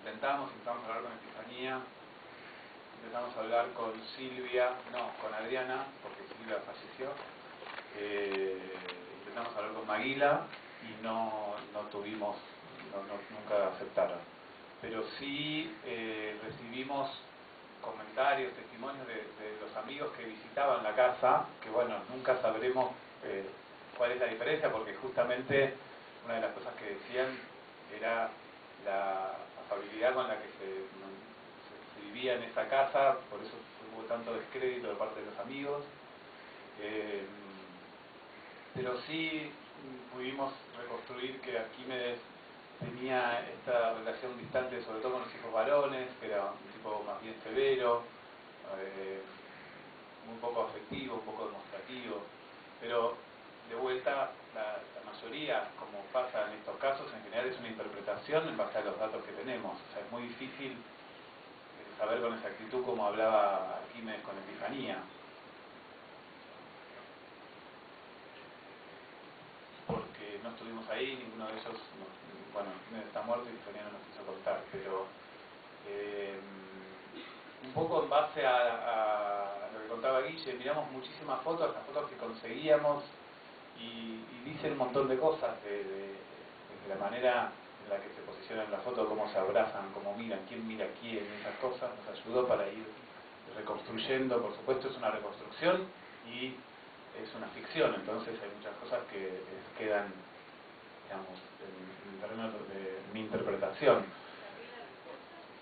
Intentamos hablar con Estefanía, intentamos hablar con Adriana, porque Silvia falleció, intentamos hablar con Maguila y nunca aceptaron. Pero sí recibimos comentarios, testimonios de los amigos que visitaban la casa, que bueno, nunca sabremos cuál es la diferencia, porque justamente una de las cosas que decían era la afabilidad con la que se vivía en esa casa, por eso hubo tanto descrédito de parte de los amigos. Pero sí pudimos reconstruir que Arquímedes tenía esta relación distante, sobre todo con los hijos varones, que era un tipo más bien severo, un poco afectivo, un poco demostrativo, pero de vuelta la mayoría, como pasa en estos casos, en general es una interpretación en base a los datos que tenemos. O sea, es muy difícil saber con exactitud cómo hablaba Arquímedes con Epifanía, porque no estuvimos ahí, ninguno de ellos, bueno, Arquímedes está muerto y Epifanía no nos quiso contar, pero un poco en base a lo que contaba Guille, miramos muchísimas fotos, las fotos que conseguíamos, y dicen un montón de cosas de la manera en la que se posicionan en la foto, cómo se abrazan, cómo miran, quién mira a quién, esas cosas nos ayudó para ir reconstruyendo. Por supuesto es una reconstrucción y es una ficción, entonces hay muchas cosas que quedan, digamos, en términos de mi interpretación.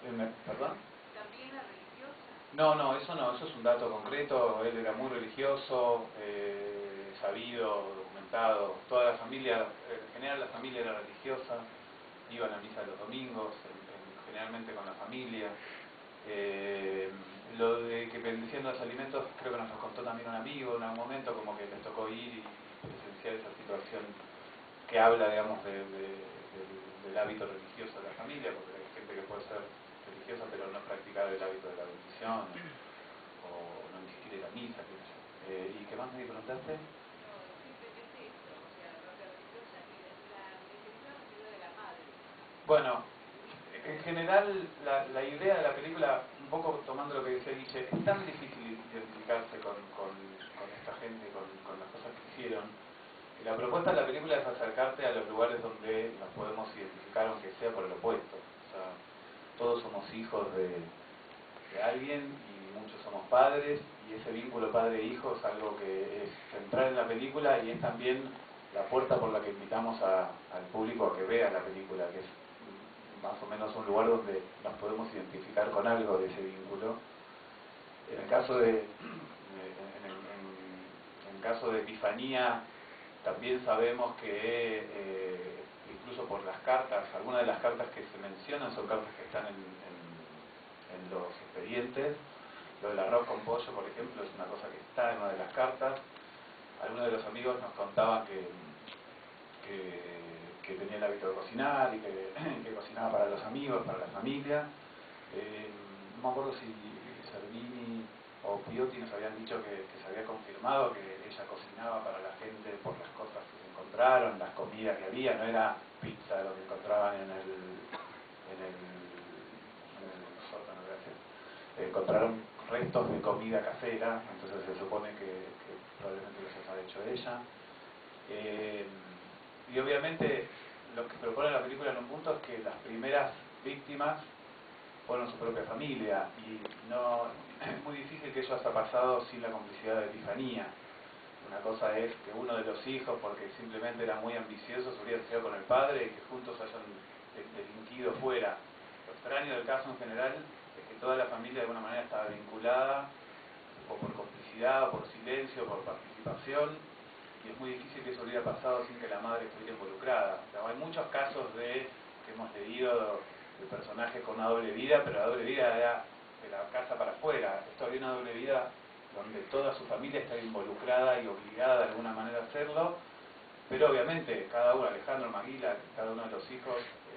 ¿Perdón? ¿También era religiosa? No, eso es un dato concreto. Él era muy religioso, sabido, documentado. Toda la familia, en general la familia era religiosa, iban a misa los domingos, generalmente con la familia. Lo de que bendecían los alimentos creo que nos lo contó también un amigo en algún momento, como que les tocó ir y presenciar esa situación que habla, digamos, del hábito religioso de la familia, porque hay gente que puede ser religiosa pero no practicar el hábito de la bendición o no ni siquiera ir a misa, qué sé yo. ¿Y qué más me preguntaste? Bueno, en general la idea de la película, un poco tomando lo que decía Guille, es tan difícil identificarse con esta gente, con las cosas que hicieron. Y la propuesta de la película es acercarte a los lugares donde nos podemos identificar, aunque sea por el opuesto. O sea, todos somos hijos de alguien y muchos somos padres, y ese vínculo padre-hijo es algo que es central en la película y es también la puerta por la que invitamos al público a que vea la película, que es más o menos un lugar donde nos podemos identificar con algo de ese vínculo. En el caso de Epifanía, también sabemos que incluso por las cartas, algunas de las cartas que se mencionan son cartas que están en los expedientes. Lo del arroz con pollo, por ejemplo, es una cosa que está en una de las cartas. Algunos de los amigos nos contaban que tenía el hábito de cocinar y que cocinaba para los amigos, para la familia. No me acuerdo si Servini o Piotti nos habían dicho que se había confirmado que ella cocinaba para la gente por las cosas que se encontraron, las comidas que había, no era pizza lo que encontraban en el sótano, gracias. Encontraron restos de comida casera, entonces se supone que probablemente los haya hecho ella. Y obviamente lo que propone la película en un punto es que las primeras víctimas fueron su propia familia, y no es muy difícil que eso haya pasado sin la complicidad de Epifanía. Una cosa es que uno de los hijos, porque simplemente era muy ambicioso, se hubiera quedado con el padre y que juntos hayan delinquido fuera. Lo extraño del caso en general es que toda la familia de alguna manera estaba vinculada, o por complicidad, o por silencio, o por participación, y es muy difícil que eso hubiera pasado sin que la madre estuviera involucrada. O sea, hay muchos casos que hemos leído de personajes con una doble vida, pero la doble vida era de la casa para afuera. Esto había una doble vida donde toda su familia estaba involucrada y obligada de alguna manera a hacerlo, pero obviamente cada uno, Alejandro, Maguila, cada uno de los hijos,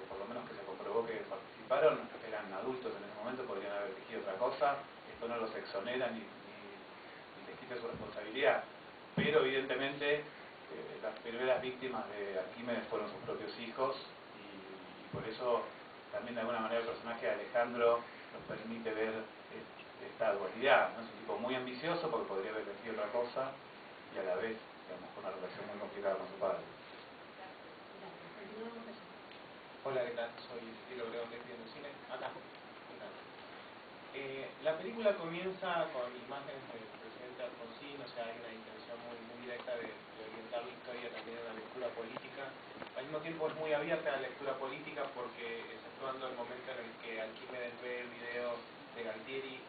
por lo menos que se comprobó que participaron, eran adultos en ese momento, podrían haber elegido otra cosa. Esto no los exonera ni les quita su responsabilidad, pero evidentemente las primeras víctimas de Arquímedes fueron sus propios hijos, y por eso también de alguna manera el personaje de Alejandro nos permite ver esta dualidad, ¿no? Es un tipo muy ambicioso porque podría haber elegido otra cosa, y a la vez, digamos, con una relación muy complicada con su padre. Hola, ¿qué tal? Soy Ciro Obregón de Viendo Cine. Acá. ¿Qué tal? La película comienza con imágenes del presidente Alfonsín, o sea, hay una intención muy directa de orientar la historia también a una lectura política. Al mismo tiempo es muy abierta a la lectura política porque, exceptuando el momento en el que Arquímedes ve el video de Galtieri,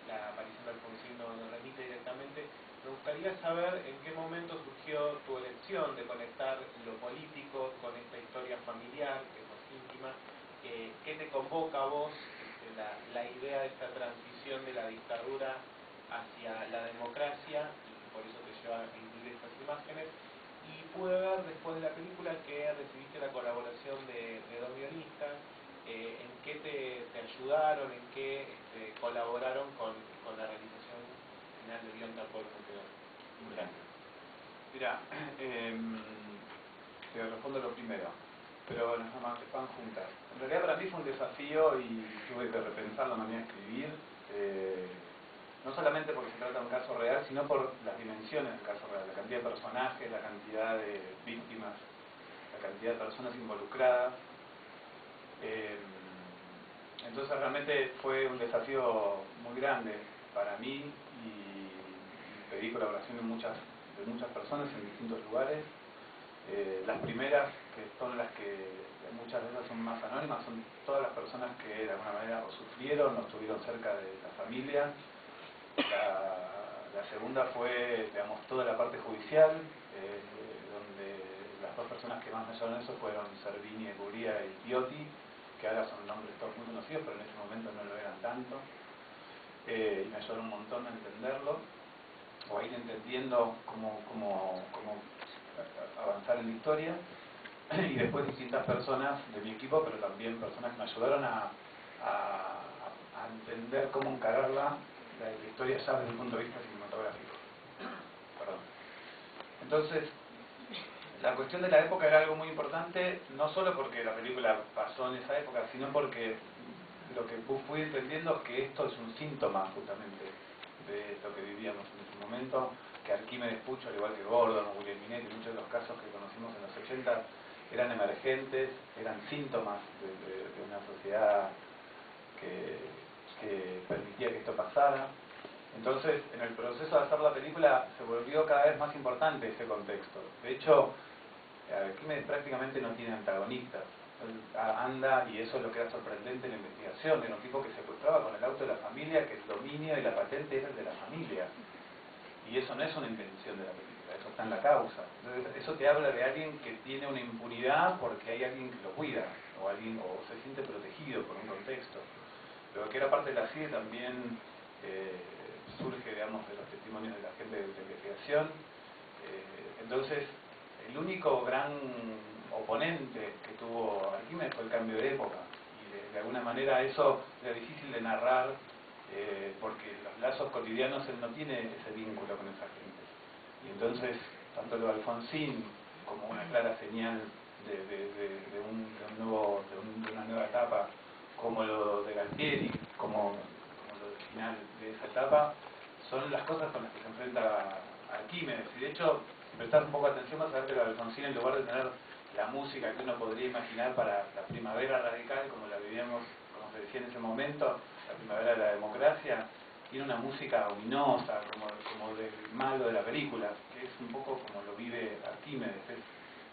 la aparición de Alfonsín no remite directamente. Me gustaría saber en qué momento surgió tu elección de conectar lo político con esta historia familiar, que es más íntima. ¿Qué te convoca a vos la idea de esta transición de la dictadura hacia la democracia, y por eso te lleva a incluir estas imágenes? Y pude ver después de la película que recibiste la colaboración de dos guionistas. ¿En qué te ayudaron, en qué colaboraron con la realización final del guión tal cual como quedó? Gracias. Mira, te respondo lo primero, pero bueno, van juntas. En realidad para mí fue un desafío y tuve que repensar la manera de escribir, no solamente porque se trata de un caso real, sino por las dimensiones del caso real, la cantidad de personajes, la cantidad de víctimas, la cantidad de personas involucradas. Entonces realmente fue un desafío muy grande para mí, y pedí colaboración de muchas personas en distintos lugares. Las primeras que son las que muchas veces son más anónimas, son todas las personas que de alguna manera o sufrieron o estuvieron cerca de la familia. La segunda fue, digamos, toda la parte judicial, donde las dos personas que más me ayudaron en eso fueron Servini, Eguria y Piotti, que ahora son nombres todos muy conocidos, pero en ese momento no lo eran tanto. Y me ayudaron un montón a entenderlo, o a ir entendiendo cómo avanzar en la historia. Y después distintas personas de mi equipo, pero también personas que me ayudaron a entender cómo encararla, la historia ya desde el punto de vista cinematográfico. Perdón. Entonces, la cuestión de la época era algo muy importante, no solo porque la película pasó en esa época, sino porque lo que fui entendiendo es que esto es un síntoma justamente de lo que vivíamos en ese momento, que Arquímedes Pucho, al igual que Gordon o Guglielminetti, muchos de los casos que conocimos en los 80 eran emergentes, eran síntomas de una sociedad que permitía que esto pasara. Entonces, en el proceso de hacer la película se volvió cada vez más importante ese contexto. De hecho, Arquímedes prácticamente no tiene antagonistas. Él anda, y eso es lo que era sorprendente en la investigación, era un tipo que secuestraba con el auto de la familia, que el dominio y la patente era el de la familia. Y eso no es una invención de la película, eso está en la causa. Entonces, eso te habla de alguien que tiene una impunidad porque hay alguien que lo cuida, o se siente protegido por un contexto. Lo que era parte de la CIE también surge, digamos, de los testimonios de la gente de investigación. Entonces, el único gran oponente que tuvo Arquímedes fue el cambio de época. Y de alguna manera eso era difícil de narrar porque los lazos cotidianos él no tiene ese vínculo con esa gente. Y entonces, tanto lo de Alfonsín como una clara señal de una nueva etapa, como lo de Galtieri, como lo del final de esa etapa, son las cosas con las que se enfrenta Arquímedes. Y de hecho, si prestás un poco de atención, vas a ver que lo de Alfonsín, en lugar de tener la música que uno podría imaginar para la primavera radical, como la vivíamos, como se decía en ese momento, la primavera de la democracia, tiene una música ominosa, como del malo de la película, que es un poco como lo vive Arquímedes.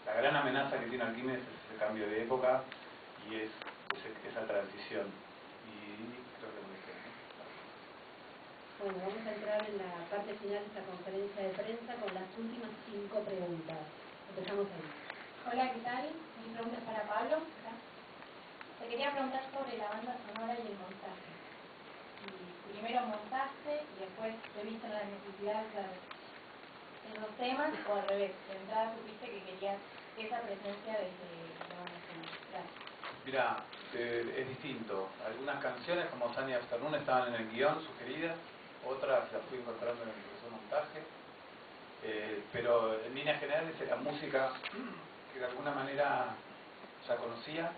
La gran amenaza que tiene Arquímedes es ese cambio de época y es esa transición. Y creo que lo dije, ¿no? Bueno, vamos a entrar en la parte final de esta conferencia de prensa con las últimas 5 preguntas. Empezamos ahí. Hola, ¿qué tal? Mi pregunta es para Pablo. Te quería preguntar sobre la banda sonora y el montaje. Si primero montaste y después te viste la necesidad de hacer esos temas, o al revés, de entrada supiste que querías esa presencia desde la banda sonora. Gracias. Mira, es distinto. Algunas canciones como Sunny Afternoon estaban en el guión sugeridas, otras las fui encontrando en el proceso de montaje, pero en líneas generales era música que de alguna manera ya conocía.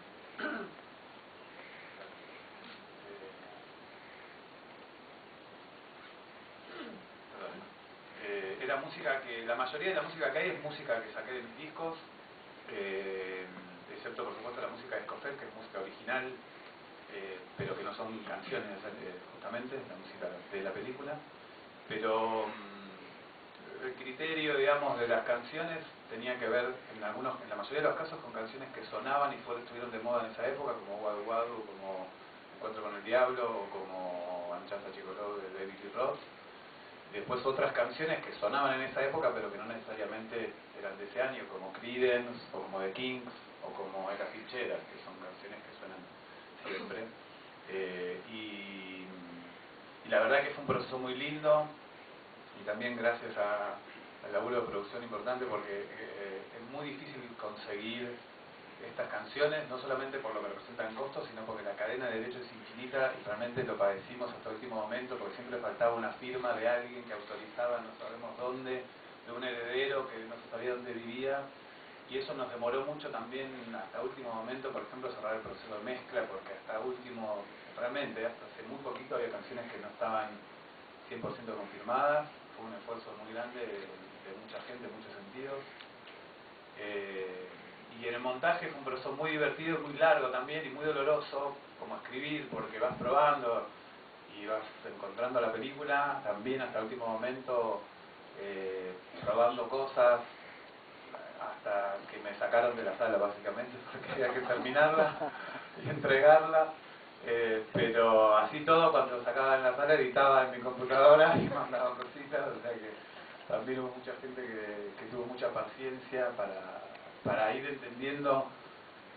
Era música que, la mayoría de la música que hay es música que saqué de mis discos, excepto por supuesto la música de Escofet, que es música original, pero que no son canciones justamente, la música de la película. Pero el criterio, digamos, de las canciones tenía que ver en la mayoría de los casos con canciones que sonaban y estuvieron de moda en esa época, como Wadu Wadu, como Encuentro con el Diablo, o como Anchaza Chicoló de David Lee Roth. Después otras canciones que sonaban en esa época pero que no necesariamente eran de ese año, como Creedence, o como The Kings, o como Ella Fitzgerald, que son canciones que suenan siempre. Y la verdad que fue un proceso muy lindo, y también gracias al laburo de producción importante, porque es muy difícil conseguir estas canciones, no solamente por lo que representan en costos, sino porque la cadena de derechos es infinita y realmente lo padecimos hasta el último momento, porque siempre faltaba una firma de alguien que autorizaba no sabemos dónde, de un heredero que no se sabía dónde vivía, y eso nos demoró mucho también hasta último momento, por ejemplo, cerrar el proceso de mezcla, porque hasta último, realmente hasta hace muy poquito había canciones que no estaban 100% confirmadas. Fue un esfuerzo muy grande de mucha gente en muchos sentidos. Y en el montaje fue un proceso muy divertido, muy largo también y muy doloroso, como escribir, porque vas probando y vas encontrando la película, también hasta el último momento probando cosas, hasta que me sacaron de la sala básicamente porque había que terminarla y entregarla. Pero así todo, cuando lo sacaba en la sala editaba en mi computadora y mandaba cositas, o sea que también hubo mucha gente que tuvo mucha paciencia para ir entendiendo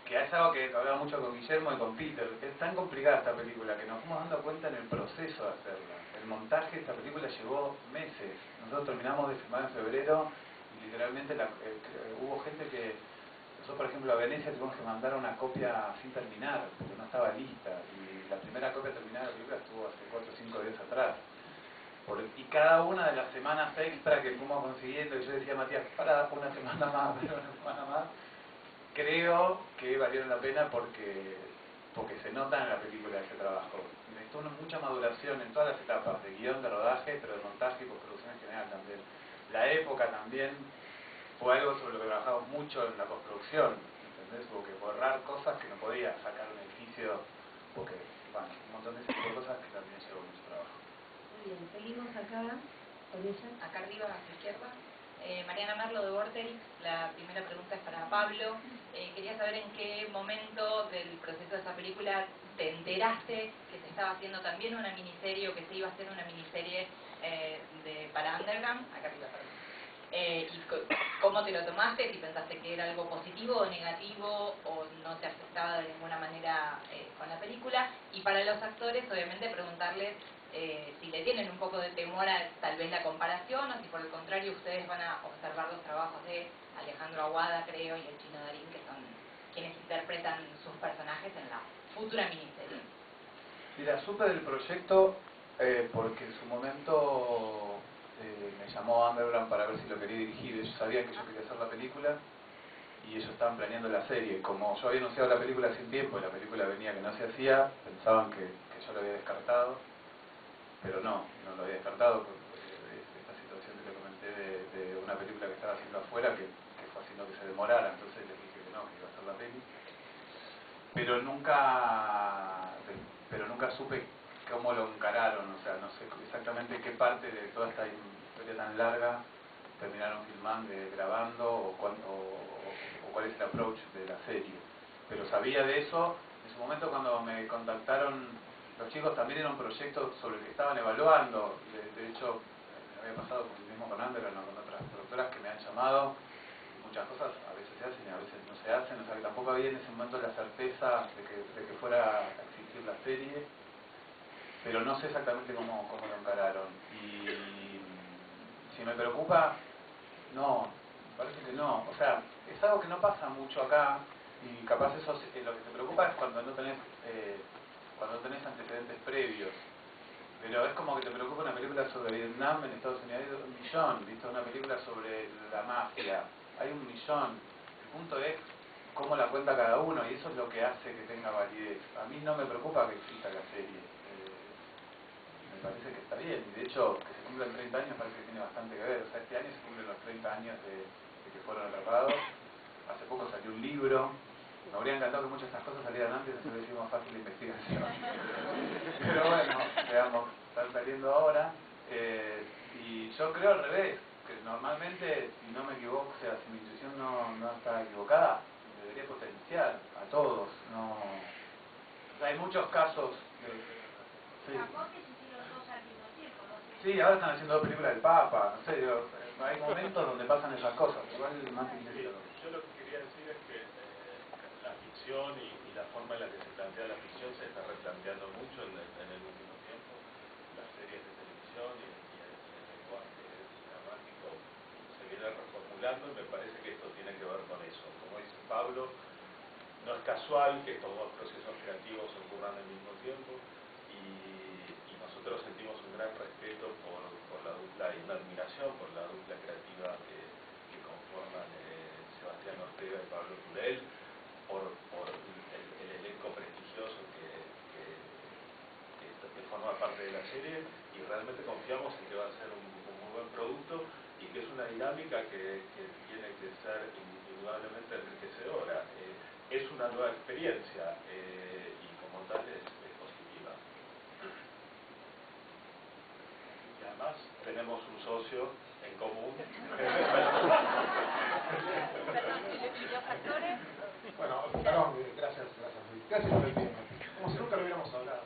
que es algo que hablaba mucho con Guillermo y con Peter, que es tan complicada esta película que nos fuimos dando cuenta en el proceso de hacerla. El montaje de esta película llevó meses. Nosotros terminamos de filmar en febrero y literalmente hubo gente que... Nosotros, por ejemplo, a Venecia tuvimos que mandar una copia sin terminar, porque no estaba lista. Y la primera copia terminada de la película estuvo hace 4 o 5 días atrás. Y cada una de las semanas extra que fuimos consiguiendo, y yo decía a Matías, para una semana más, para una semana más, creo que valieron la pena porque se nota en la película ese trabajo. Necesitó mucha maduración en todas las etapas, de guión, de rodaje, pero de montaje y postproducción en general también. La época también fue algo sobre lo que trabajamos mucho en la postproducción, ¿entendés? Hubo que borrar cosas que no podía sacar un edificio, porque, bueno, un montón de ese tipo de cosas que también llevó mucho trabajo. Muy bien, seguimos acá con ella. Acá arriba, a su izquierda. Mariana Merlo de Vorterix, la primera pregunta es para Pablo. Quería saber en qué momento del proceso de esa película te enteraste que se estaba haciendo también una miniserie o que se iba a hacer una miniserie para Underground, acá arriba, perdón. Y cómo te lo tomaste, si pensaste que era algo positivo o negativo o no te afectaba de ninguna manera con la película. Y para los actores, obviamente, preguntarles si le tienen un poco de temor a tal vez la comparación o si por el contrario ustedes van a observar los trabajos de Alejandro Aguada, creo, y el Chino Darín, que son quienes interpretan sus personajes en la futura miniserie. Mira, supe del proyecto porque en su momento me llamó Underground para ver si lo quería dirigir. Ellos sabían que yo quería hacer la película y ellos estaban planeando la serie. Como yo había anunciado la película hace un tiempo y la película venía que no se hacía, pensaban que yo lo había descartado, pero no lo había descartado por esta situación que te comenté de una película que estaba haciendo afuera que fue haciendo que se demorara, entonces les dije que no, que iba a hacer la peli. Pero nunca supe cómo lo encararon, o sea, no sé exactamente qué parte de toda esta historia tan larga terminaron filmando, grabando o cuál es el approach de la serie. Pero sabía de eso. En su momento cuando me contactaron los chicos también era un proyecto sobre el que estaban evaluando. De hecho, me había pasado mismo con Underground o con otras productoras que me han llamado. Muchas cosas a veces se hacen y a veces no se hacen. O sea que tampoco había en ese momento la certeza de que fuera a existir la serie. Pero no sé exactamente cómo lo encararon. Y si me preocupa, no, me parece que no. O sea, es algo que no pasa mucho acá y capaz eso lo que te preocupa es cuando no tenés antecedentes previos. Pero es como que te preocupa una película sobre Vietnam en Estados Unidos, hay 1 millón, ¿viste? Una película sobre la mafia, hay 1 millón. El punto es cómo la cuenta cada uno y eso es lo que hace que tenga validez. A mí no me preocupa que exista la serie. Me parece que está bien, y de hecho que se cumplan 30 años parece que tiene bastante que ver. O sea, este año se cumplen los 30 años de que fueron atrapados. Hace poco salió un libro. Me habría encantado que muchas de estas cosas salieran antes, así hubiera sido más fácil la investigación. Pero bueno, veamos, están saliendo ahora. Y yo creo al revés, que normalmente, si no me equivoco, o sea, si mi intuición no está equivocada, debería potenciar a todos. No, o sea, hay muchos casos de... Sí. Sí, ahora están haciendo 2 películas del Papa, no sé, digo, hay momentos donde pasan esas cosas, igual más yo lo que quería decir es que la ficción y la forma en la que se plantea la ficción se está replanteando mucho en el último tiempo. Las series de televisión y el lenguaje dramático se viene reformulando y me parece que esto tiene que ver con eso. Como dice Pablo, no es casual que estos 2 procesos creativos ocurran al mismo tiempo y nosotros sentimos un gran respeto por la dupla y una admiración por la dupla creativa que conforman Sebastián Ortega y Pablo Turel, por el elenco prestigioso que forma parte de la serie y realmente confiamos en que va a ser un muy buen producto y que es una dinámica que tiene que ser indudablemente enriquecedora. Es una nueva experiencia y como tal es positiva. Y además tenemos un socio en en común. ¿Y los actores? Bueno, perdón, gracias por el tiempo. Como si nunca lo hubiéramos hablado.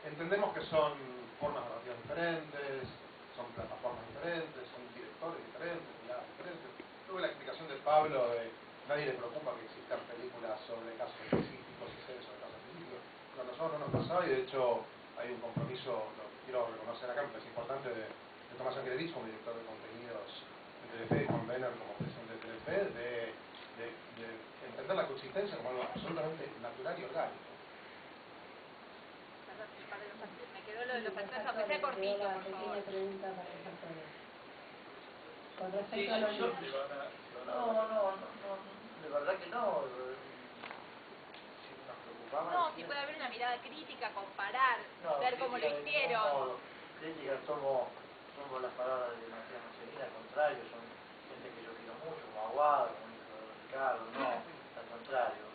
Entendemos que son formas narrativas diferentes, son plataformas diferentes, son directores diferentes, miradas diferentes. Luego la explicación de Pablo de nadie le preocupa que existan películas sobre casos específicos y series sobre casos específicos. Pero a nosotros no nos pasaba y de hecho hay un compromiso, lo quiero reconocer acá, porque es importante, de Tomás Angeledich como director de contenidos de Telefe y Juan Benner como presidente de Telefe, de entender la coexistencia como algo absolutamente natural y orgánico. Me quedó lo de los actores, aunque sea cortito, por favor. Pequeña pregunta para los actores. Con Sí, respecto a los no, de verdad que no. Si nos preocupamos... No, si puede haber una mirada crítica, comparar, ver cómo lo hicieron. No, crítica, tomo las palabras de Martín Marcelina, al contrario, son gente que yo quiero mucho, como Aguado, como hijo de Ricardo, no, al contrario,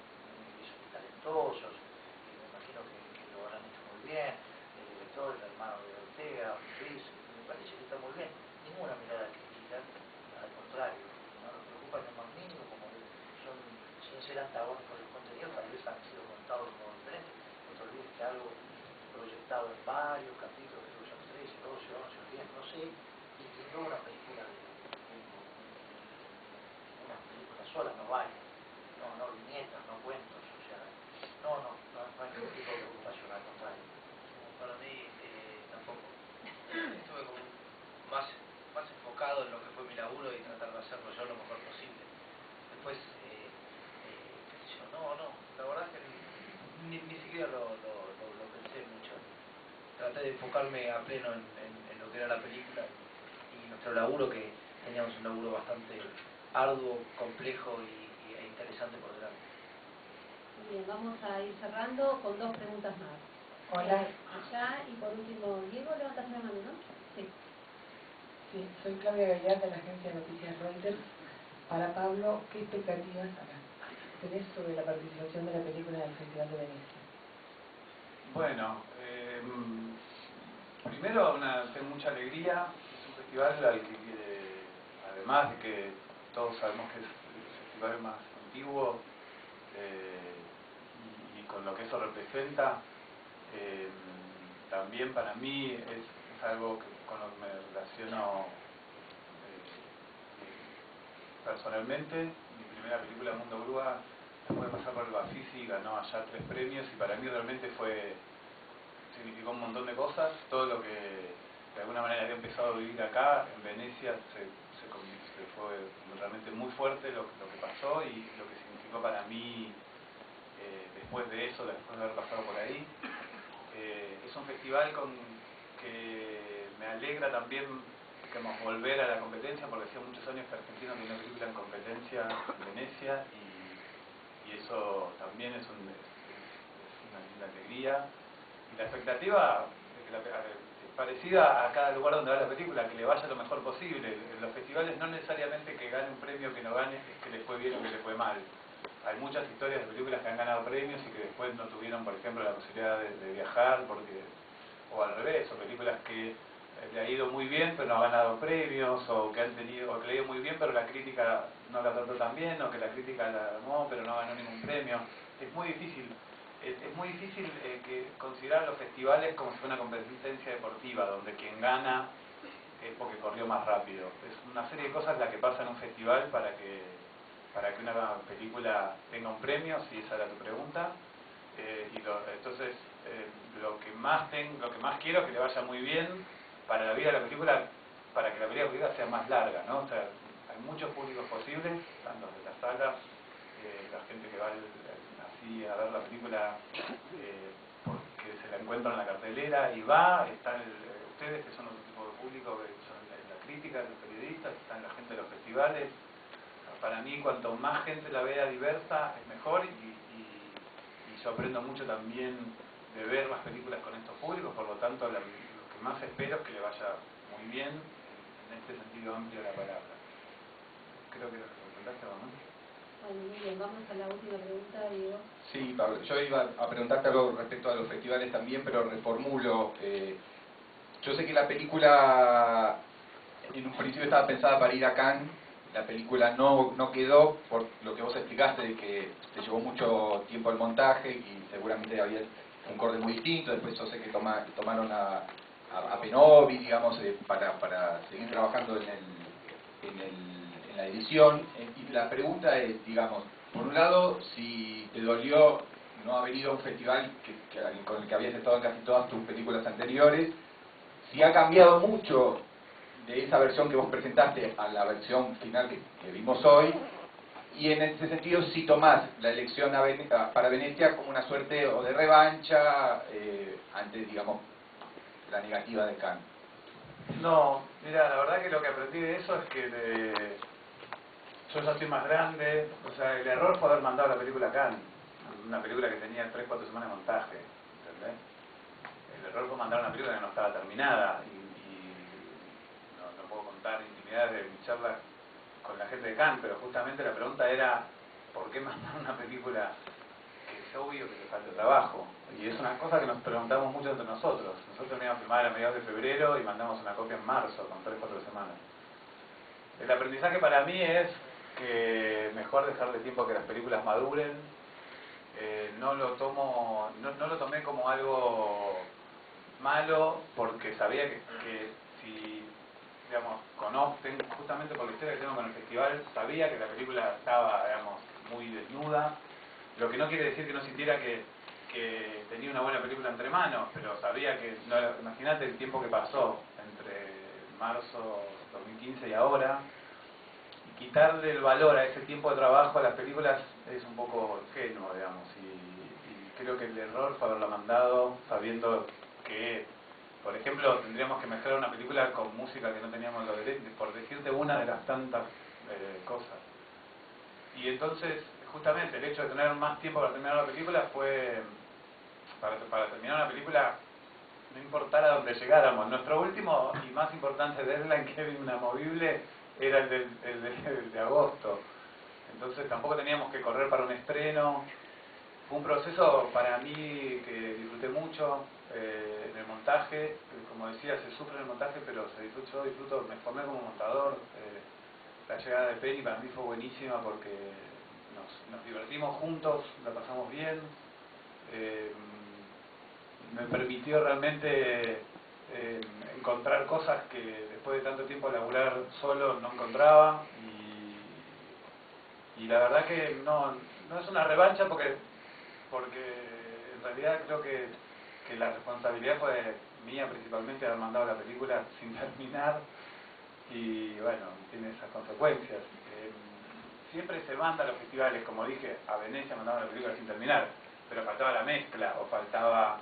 son talentosos, y me imagino que lo habrán hecho muy bien, el director, el hermano de Ortega, Luis, me parece que está muy bien, ninguna mirada crítica, al contrario, no nos preocupa en lo más mínimo, como que son, sin ser antagónicos los contenidos, tal vez han sido contados de modo diferente, no te olvides que algo proyectado en varios capítulos, creo que son 13, 12, 11 o 10, no sé, y no una película una película sola, no vale, no viñetas, no cuentos, o sea, no hay ningún tipo de preocupación, al contrario. Para mí tampoco. Estuve como más enfocado en lo que fue mi laburo y tratar de hacerlo yo lo mejor posible. Después, qué sé yo, la verdad es que ni siquiera lo pensé mucho. Traté de enfocarme a pleno en lo que era la película y nuestro laburo, que teníamos un laburo bastante arduo, complejo e interesante por delante. Bien, vamos a ir cerrando con dos preguntas más. Hola. Allá, y por último, Diego, levantas la mano, ¿no? Sí. Sí, soy Claudia Gallar de la agencia de noticias Reuters. Para Pablo, ¿qué expectativas tenés sobre la participación de la película en el Festival de Venecia? Bueno, primero tengo mucha alegría. Es un festival al que, además de que todos sabemos que es el festival más antiguo y con lo que eso representa, también para mí es algo con lo que me relaciono personalmente. Mi primera película, Mundo Grúa, después de pasar por el Bafisi, ganó allá 3 premios y para mí realmente significó un montón de cosas. Todo lo que de alguna manera había empezado a vivir acá, en Venecia, fue realmente muy fuerte lo que pasó y lo que significó para mí después de eso, después de haber pasado por ahí. Es un festival que me alegra también volver a la competencia, porque hacía muchos años que Argentina tenía una película en competencia en Venecia y eso también es una alegría. Y la expectativa es parecida a cada lugar donde va la película, que le vaya lo mejor posible. En los festivales no necesariamente que gane un premio, que no gane, es que le fue bien o que le fue mal. Hay muchas historias de películas que han ganado premios y que después no tuvieron, por ejemplo, la posibilidad de viajar, o al revés, o películas que le ha ido muy bien pero no ha ganado premios, o que le ha ido muy bien pero la crítica no la trató tan bien, o que la crítica la amó pero no ganó ningún premio. Es muy difícil considerar los festivales como si fuera una competencia deportiva donde quien gana es porque corrió más rápido. Es una serie de cosas la que pasa en un festival para que una película tenga un premio, si esa era tu pregunta. Entonces lo que más quiero es que le vaya muy bien para la vida de la película, para que la película sea más larga, ¿no? O sea, hay muchos públicos posibles, están los de las salas, la gente que va así a ver la película porque se la encuentra en la cartelera y están ustedes que son otro tipo de público, que son la crítica, los periodistas, están la gente de los festivales. Para mí, cuanto más gente la vea diversa, es mejor y yo aprendo mucho también de ver las películas con estos públicos, por lo tanto, lo que más espero es que le vaya muy bien en este sentido amplio de la palabra. Creo que lo preguntaste, ¿no? Bueno, muy bien, vamos a la última pregunta, Diego. Sí, Pablo, yo iba a preguntarte algo respecto a los festivales también, pero reformulo. Yo sé que la película en un principio estaba pensada para ir a Cannes, la película no quedó por lo que vos explicaste de que te llevó mucho tiempo el montaje y seguramente había un corte muy distinto. Después yo sé que tomaron a Penovi, digamos, para seguir trabajando en la edición. Y la pregunta es, digamos, por un lado, si te dolió no haber ido a un festival con el que habías estado en casi todas tus películas anteriores, si ha cambiado mucho de esa versión que vos presentaste a la versión final que vimos hoy, y en ese sentido si tomás la elección para Venecia como una suerte o de revancha ante, digamos, la negativa de Cannes. No, mira, la verdad que lo que aprendí de eso es que yo ya soy más grande, o sea, el error fue haber mandado la película a Cannes, una película que tenía 3-4 semanas de montaje, ¿entendés? El error fue mandar una película que no estaba terminada y no puedo contar intimidades de mi charla con la gente de Cannes, pero justamente la pregunta era ¿por qué mandar una película que es obvio que le falta trabajo? Y es una cosa que nos preguntamos mucho entre nosotros. Nosotros veníamos a filmar a mediados de febrero y mandamos una copia en marzo, con 3-4 semanas. El aprendizaje para mí es que mejor dejarle tiempo a que las películas maduren. No lo tomé como algo malo, porque sabía que si, digamos, justamente por la historia que tengo con el festival, sabía que la película estaba, digamos, muy desnuda, lo que no quiere decir que no sintiera que tenía una buena película entre manos, pero sabía que, imagínate el tiempo que pasó entre marzo 2015 y ahora, y quitarle el valor a ese tiempo de trabajo a las películas es un poco ingenuo, digamos, y creo que el error fue haberla mandado sabiendo que, por ejemplo, tendríamos que mezclar una película con música que no teníamos los derechos, por decirte una de las tantas cosas. Y entonces, justamente, el hecho de tener más tiempo para terminar la película fue, para terminar una película, no importara dónde llegáramos. Nuestro último y más importante deadline, que era inamovible, era el de agosto. Entonces tampoco teníamos que correr para un estreno. Fue un proceso para mí que disfruté mucho en el montaje. Como decía, se sufre en el montaje, pero yo disfruto, me formé como montador. La llegada de Penny para mí fue buenísima porque nos divertimos juntos, la pasamos bien. Me permitió realmente encontrar cosas que después de tanto tiempo laburar solo no encontraba, y la verdad que no es una revancha porque en realidad creo que la responsabilidad fue mía principalmente, haber mandado la película sin terminar, y bueno, tiene esas consecuencias. Siempre se manda a los festivales, como dije, a Venecia mandaban la película sin terminar, pero faltaba la mezcla o faltaba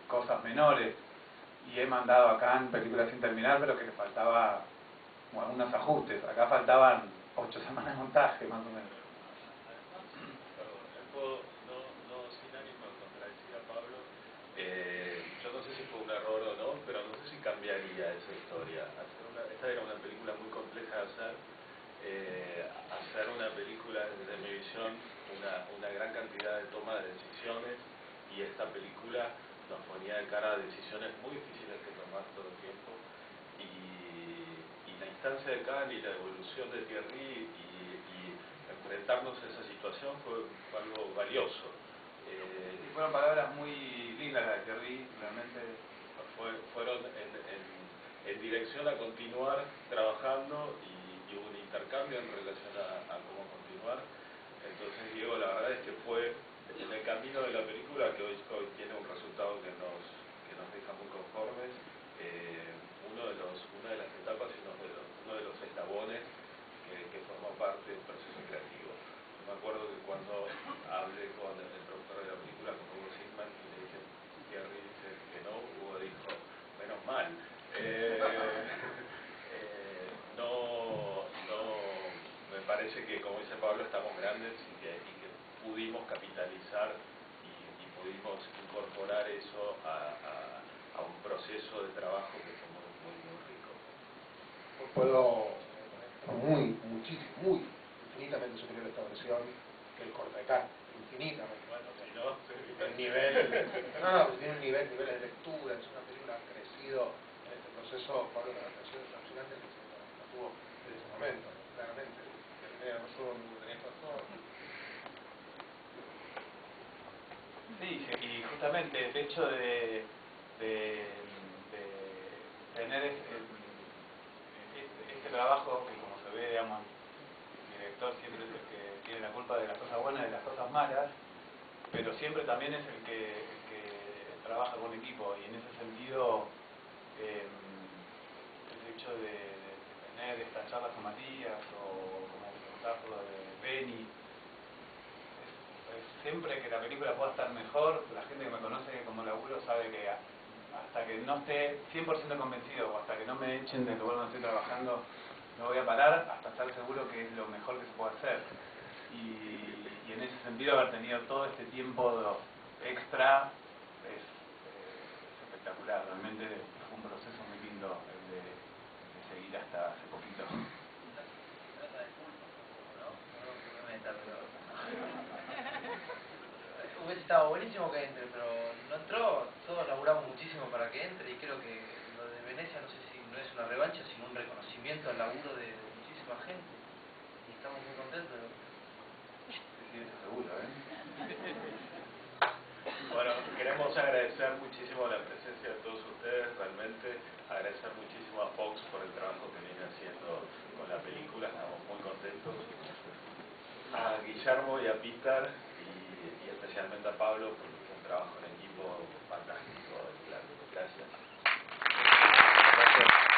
cosas menores, y he mandado acá en películas sin terminar, pero que le faltaba algunos ajustes. Acá faltaban 8 semanas de montaje, más o menos. No sin ánimo de contradecir a Pablo, yo no sé si fue un error o no, pero no sé si cambiaría esa historia. Esta era una película muy compleja de hacer una película, desde mi visión, una gran cantidad de toma de decisiones, y esta película nos ponía de cara a decisiones muy difíciles que tomar todo el tiempo, y la instancia de Cannes y la evolución de Thierry y enfrentarnos a esa situación fue algo valioso. Y fueron palabras muy lindas las de Thierry, realmente. Fueron en dirección a continuar trabajando, y hubo un intercambio en relación a cómo continuar. Entonces, Diego, la verdad es que fue en el camino de la película que hoy tiene un resultado que nos deja muy conformes, una de las etapas y uno de los eslabones que formó parte del proceso creativo. Me acuerdo que cuando hablé con el productor de la película, con Hugo Sigman, y le dije, Thierry dice que no, Hugo dijo, menos mal. Me parece que, como dice Pablo, estamos grandes y que pudimos capitalizar y pudimos incorporar eso a un proceso de trabajo que fue muy rico. Puedo, infinitamente superior a esta versión que el corte de Cannes, infinitamente. Bueno, si no, el nivel, tiene un niveles de lectura, es una película que ha crecido en este proceso. Pablo, la versión es alucinante, tuvo en ese momento, claramente. Tenía razón, tenías razón. Sí, y justamente el hecho de tener este trabajo, que como se ve, digamos, el director siempre es el que tiene la culpa de las cosas buenas y de las cosas malas, pero siempre también es el que trabaja con equipo, y en ese sentido el hecho de tener estas charlas con Matías o como el caso de Beni, siempre que la película pueda estar mejor, la gente que me conoce como laburo sabe que hasta que no esté 100% convencido o hasta que no me echen del lugar donde estoy trabajando, no voy a parar hasta estar seguro que es lo mejor que se puede hacer. Y en ese sentido haber tenido todo este tiempo extra es espectacular. Realmente fue un proceso muy lindo el de seguir hasta hace poquito. Hubiese estado buenísimo que entre, pero no entró. Todos laburamos muchísimo para que entre, y creo que lo de Venecia, no sé si no es una revancha, sino un reconocimiento al laburo de muchísima gente, y estamos muy contentos. Sí, eso seguro, Bueno, queremos agradecer muchísimo la presencia de todos ustedes, realmente agradecer muchísimo a Fox por el trabajo que viene haciendo con la película, estamos muy contentos. A Guillermo y a Peter, y especialmente a Pablo, porque fue un trabajo en equipo fantástico. Gracias. Gracias.